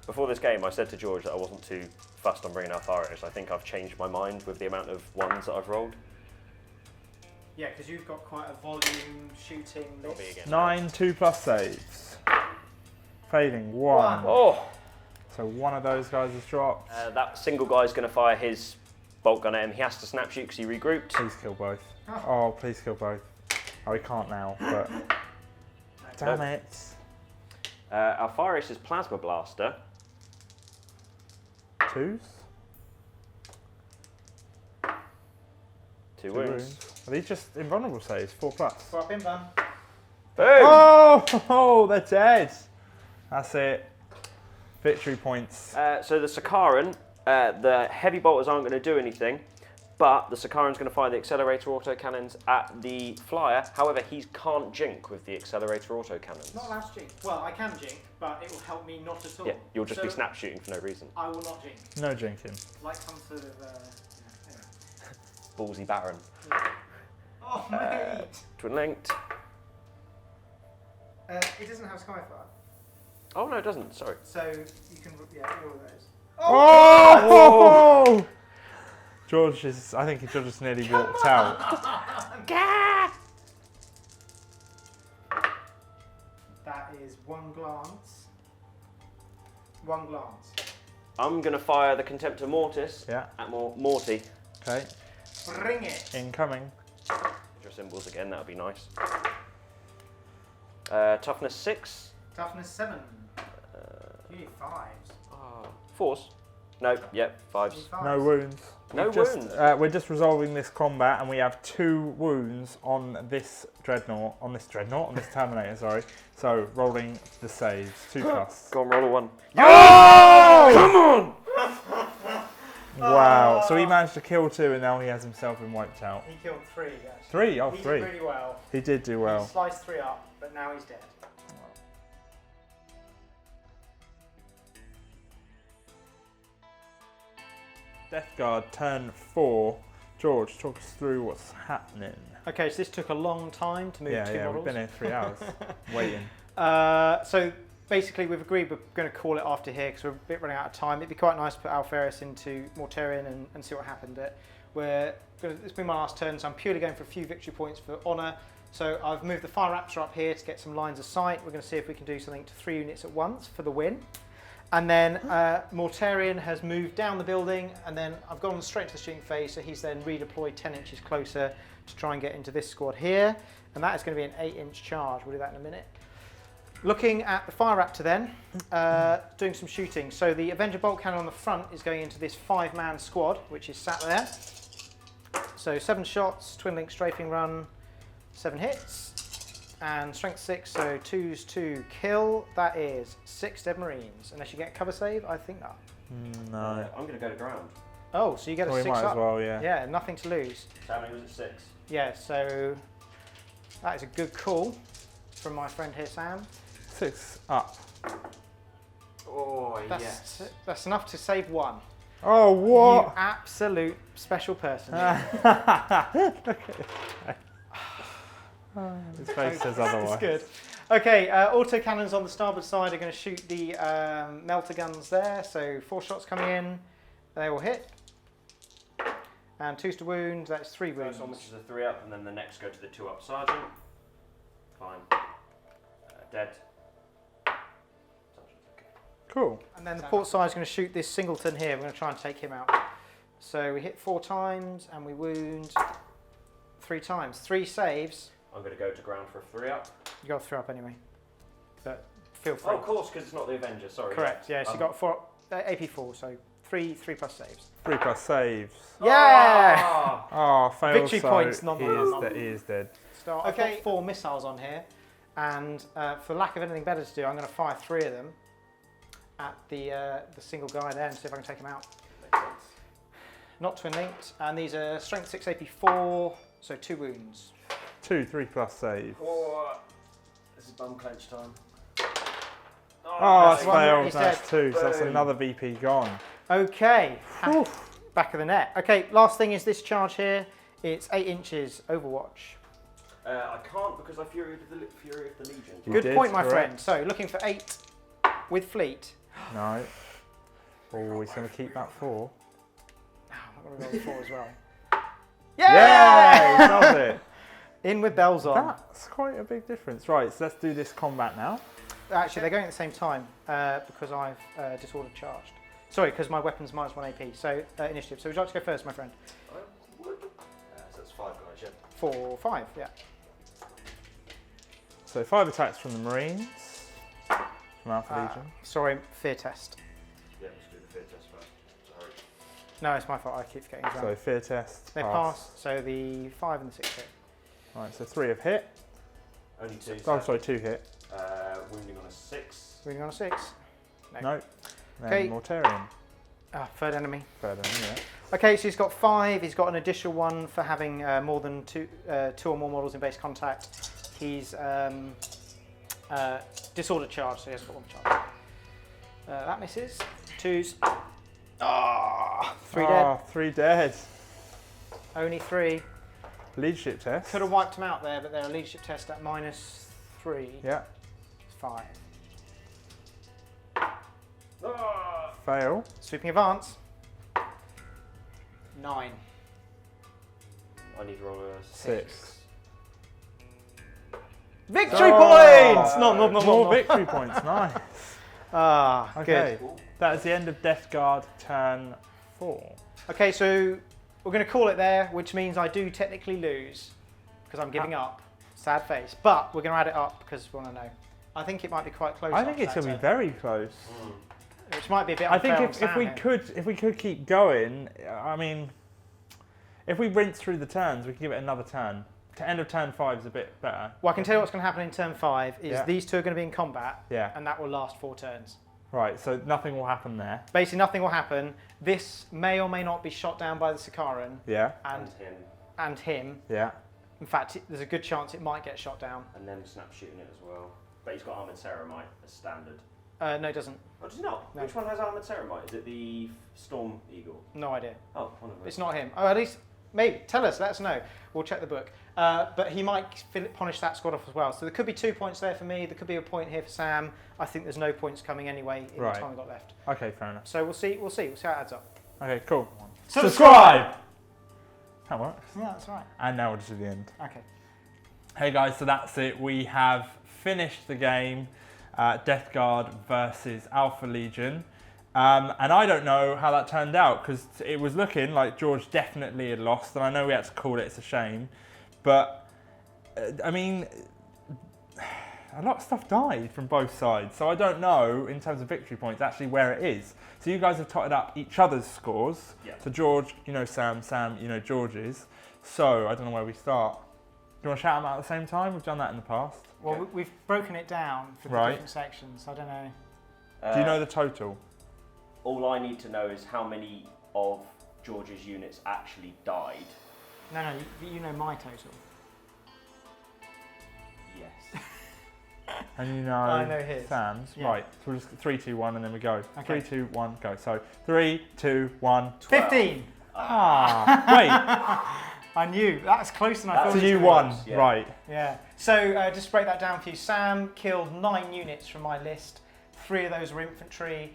Before this game, I said to George that I wasn't too fussed on bringing Alfarius. I think I've changed my mind with the amount of 1s that I've rolled. Yeah, because you've got quite a volume shooting list. 9 2+ saves. Failing 1. Oh! So one of those guys has dropped. That single guy's going to fire his bolt gun at him. He has to snap shoot because he regrouped. Please kill both. Oh, please kill both. Oh, he can't now, but... Damn it. Alfarius' Plasma Blaster. 2s? 2 wounds. Are these just invulnerable saves? 4+. Well, bim bam. Boom! Oh, they're dead. That's it. Victory points. So the Sakaran, the heavy bolters aren't going to do anything, but the Sakaran's going to fire the accelerator autocannons at the flyer. However, he can't jink with the accelerator autocannons. Not allowed to jink. Well, I can jink, but it will help me not at all. Yeah, you'll just be snap shooting for no reason. I will not jink. No jinking. Like some sort of, anyway. Ballsy Baron. Oh, mate! Twin linked. It doesn't have Skyfire, Oh no, it doesn't. Sorry. so you can, all of those. Oh! George is, I think George just nearly walked out. That is 1 glance. 1 glance. I'm going to fire the Contemptor Mortis Yeah. at Morty. Okay. Bring it! Incoming. Your symbols again, that would be nice. Toughness 6. Toughness 7. You need 5s. 4s. No, yep, You 5s. need 5s. No wounds. No Just, wounds. we're just resolving this combat, and we have 2 wounds on this Terminator, sorry. So rolling the saves, 2+. Go on, roll a 1. Oh! Come on! Wow. So he managed to kill 2, and now he has himself been wiped out. He killed 3, actually. 3? Oh, He 3. did really well. He did do He well. sliced 3 up, but now he's dead. Death Guard, turn 4. George, talk us through what's happening. Okay, so this took a long time to move 2 Yeah, models. we've been here 3 hours waiting. So basically we've agreed we're going to call it after here because we're a bit running out of time. It'd be quite nice to put Alfarius into Mortarion and see what happened. It's been my last turn, so I'm purely going for a few victory points for honour. So I've moved the Fire Raptor up here to get some lines of sight. We're going to see if we can do something to 3 units at once for the win. And then Mortarion has moved down the building, and then I've gone straight to the shooting phase, so he's then redeployed 10 inches closer to try and get into this squad here. And that is going to be an 8-inch charge. We'll do that in a minute. Looking at the fire raptor then, doing some shooting. So the Avenger bolt cannon on the front is going into this 5-man squad, which is sat there. So 7 shots, twin link strafing run, 7 hits, and strength 6, so 2s to kill. That is 6 dead Marines. Unless you get a cover save, I think not. No. I'm going to go to ground. Oh, so you get a 6 might up. as well, yeah. Yeah, nothing to lose. So how many was it? 6? Yeah, so that is a good call from my friend here, Sam. 6 up. Oh, yes. That's enough to save 1. Oh, You what? absolute special person. His face says otherwise. That's good. Okay, auto cannons on the starboard side are going to shoot the melter guns there. So 4 shots coming in, they will hit. And 2s to wound, that's 3 wounds. First one, which is a 3 up, and then the next go to the 2 up sergeant. Fine. Dead. Sergeant's okay. Cool. And then the port side is going to shoot this singleton here. We're going to try and take him out. So we hit 4 times and we wound 3 times. 3 saves. I'm going to go to ground for a 3 up. You got to 3 up anyway. But feel free. Oh, of course, because it's not the Avenger, sorry. Correct, yeah. So you got 4, AP 4, so 3 plus saves. 3 plus saves. Yeah! Oh, fails. Victory so points, he is dead. Start. I've got 4 missiles on here, and for lack of anything better to do, I'm going to fire 3 of them at the single guy there and see if I can take him out. Makes sense. Not twin linked, and these are strength 6 AP 4, so 2 wounds. 2 3 plus save. Oh, this is bum clench time. Oh, that's one. failed. He's That's dead. 2, so that's Boom. another VP gone. Okay, back of the net. Okay, last thing is this charge here. It's 8 inches Overwatch. I can't because I Fury of the Legion. You Good did, point, my correct. friend. So looking for 8 with fleet. No. Oh, he's going to keep that 4. Oh, I'm going to go with 4 as well. Yeah, he does it. In with bells on. That's quite a big difference. Right, so let's do this combat now. Actually, they're going at the same time because I've disordered charged. Sorry, because my weapon's -1 AP. So initiative. So would you like to go first, my friend? I would. So that's 5 guys, yeah. 4, 5, yeah. So 5 attacks from the Marines, from Alpha Legion. Sorry, fear test. Yeah, let's do the fear test first. Sorry. No, it's my fault. I keep forgetting. So fear test. They pass. So the 5 and the 6 hit. Right, so 3 have hit. Only 2. Oh, sorry, 2 hit. Wounding on a 6. Wounding on a 6. No. Then Okay. Mortarion. Third enemy. Further, yeah. Okay, so he's got 5. He's got an additional 1 for having more than 2 or more models in base contact. He's disordered charge, so he has got 1 charge. That misses. 2s. Ah, 3 dead. 3 dead. Only 3. Leadership test. Could have wiped them out there, but they're a leadership test at -3. Yeah. 5. Fail. Sweeping advance. 9. I need to roll a 6. Victory points! More victory points, nice. Ah, Okay, good. that is the end of Death Guard turn 4. Okay, so we're going to call it there, which means I do technically lose because I'm giving up. Sad face. But we're going to add it up because we want to know. I think it might be quite close. I think it's going to be very close. Which might be a bit I unfair think on Sam here. if we could keep going, I mean, if we rinse through the turns, we can give it another turn. To end of turn 5 is a bit better. Well, I can tell you what's going to happen in turn 5 is Yeah. these 2 are going to be in combat, Yeah. and that will last 4 turns. Right, so nothing will happen there. Basically, nothing will happen. This may or may not be shot down by the Sakaran Yeah. and him. Yeah. In fact, there's a good chance it might get shot down. And then snap shooting it as well. But he's got armoured ceramite as standard. No, it doesn't. Oh, does he not? No. Which one has armoured ceramite? Is it the Storm Eagle? No idea. Oh, one of them. It's not him. Oh, at least, maybe. Tell us, let us know. We'll check the book. But he might punish that squad off as well. So there could be 2 points there for me. There could be a point here for Sam. I think there's no points coming anyway in the time we've got left. Okay, fair enough. So we'll see how it adds up. Okay, cool. Subscribe! That works. Yeah, that's right. And now we'll just do the end. Okay. Hey guys, so that's it. We have finished the game, Death Guard versus Alpha Legion. And I don't know how that turned out because it was looking like George definitely had lost, and I know we had to call it, it's a shame. But, I mean, a lot of stuff died from both sides. So I don't know, in terms of victory points, actually where it is. So you guys have totted up each other's scores. Yeah. So George, you know Sam, Sam, you know George's. So I don't know where we start. Do you want to shout them out at the same time? We've done that in the past. Well, we've broken it down for the Right. different sections. I don't know. Do you know the total? All I need to know is how many of George's units actually died. No, you know my total. Yes. And you know, I know his. Sam's. Yeah. Right. So we'll just 3, 2, 1, and then we go. Okay. 3, 2, 1, go. So 3, 2, 1. 15! Ah, I knew. That's closer than I That's thought. wait. So it you was won, gonna yeah. right? be. Yeah. So just to break that down for you, Sam killed 9 units from my list. 3 of those were infantry.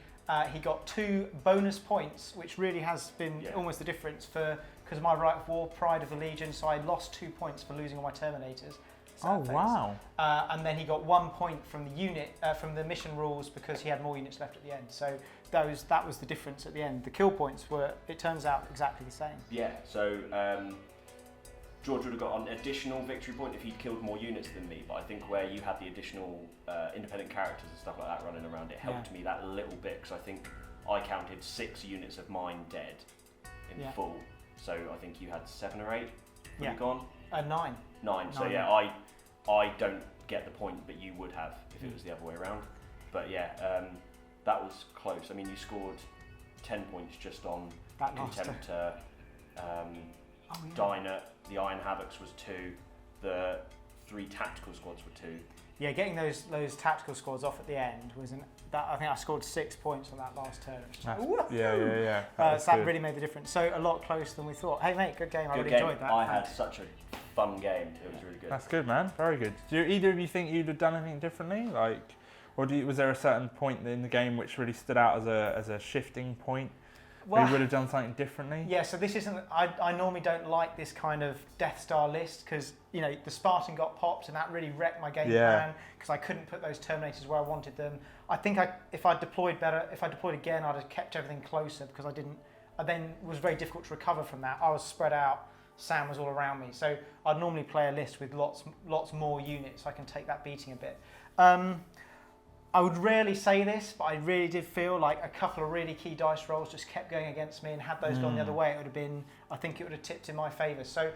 He got 2 bonus points, which really has been almost the difference because of my right of war, Pride of the Legion. So I lost 2 points for losing all my Terminators. Oh, wow. And then he got 1 point from the unit, from the mission rules, because he had more units left at the end. So that was the difference at the end. The kill points were, it turns out, exactly the same. Yeah, so George would have got an additional victory point if he'd killed more units than me, but I think where you had the additional independent characters and stuff like that running around, it helped me that little bit, because I think I counted 6 units of mine dead in full. So I think you had 7 or 8 fully gone? 9. 9. So 9. yeah, I don't get the point, but you would have if it was the other way around. But yeah, that was close. I mean, you scored 10 points just on That last Contemptor, Diner, the Iron Havocs was 2, the 3 tactical squads were 2. Yeah, getting those tactical squads off at the end was I think I scored 6 points on that last turn. Yeah. So that really made the difference. So a lot closer than we thought. Hey mate, good game. I really enjoyed that. I had such a fun game. It was really good. That's good, man. Very good. Do either of you think you'd have done anything differently? Or was there a certain point in the game which really stood out as a shifting point? Well, you would have done something differently? Yeah, so this isn't... I normally don't like this kind of Death Star list because, you know, the Spartan got popped and that really wrecked my game plan because I couldn't put those Terminators where I wanted them. I think if I deployed again, I'd have kept everything closer because I then was very difficult to recover from that. I was spread out, Sam was all around me. So I'd normally play a list with lots more units so I can take that beating a bit. I would rarely say this, but I really did feel like a couple of really key dice rolls just kept going against me, and had those gone the other way, I think it would have tipped in my favour. So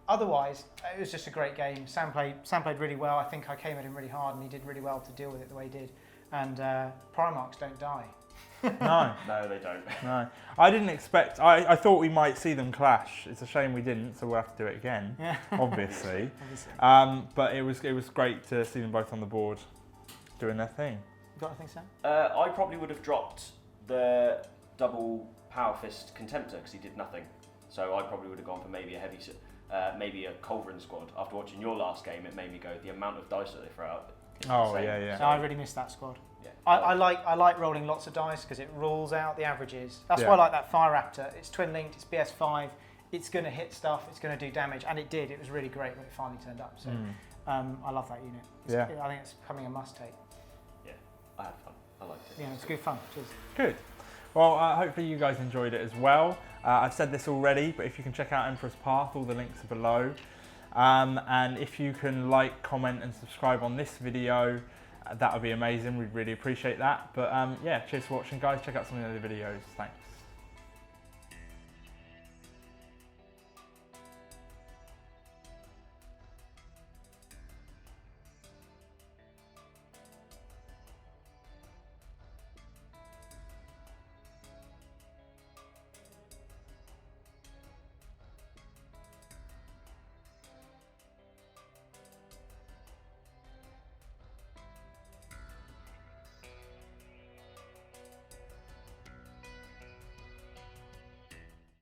otherwise, it was just a great game. Sam played really well. I think I came at him really hard, and he did really well to deal with it the way he did. And Primarchs don't die. No. No, they don't. No. I didn't expect... I thought we might see them clash. It's a shame we didn't, so we'll have to do it again, obviously. But it was great to see them both on the board doing their thing. You got anything, Sam? I probably would have dropped the double Power Fist Contemptor because he did nothing. So I probably would have gone for maybe maybe a Culverin squad. After watching your last game, it made me go, the amount of dice that they throw out. Yeah. So I really missed that squad. Yeah. I like rolling lots of dice because it rules out the averages. That's why I like that Fire Raptor. It's twin linked, it's BS5, it's going to hit stuff, it's going to do damage, and it did. It was really great when it finally turned up. So I love that unit. I think it's becoming a must take. Yeah, I had fun. I liked it. Yeah, it's good fun. Cheers. Good. Well, hopefully you guys enjoyed it as well. I've said this already, but if you can check out Emperor's Path, all the links are below. And if you can like, comment and subscribe on this video, that would be amazing. We'd really appreciate that. But yeah, cheers for watching, guys. Check out some of the other videos. Thanks.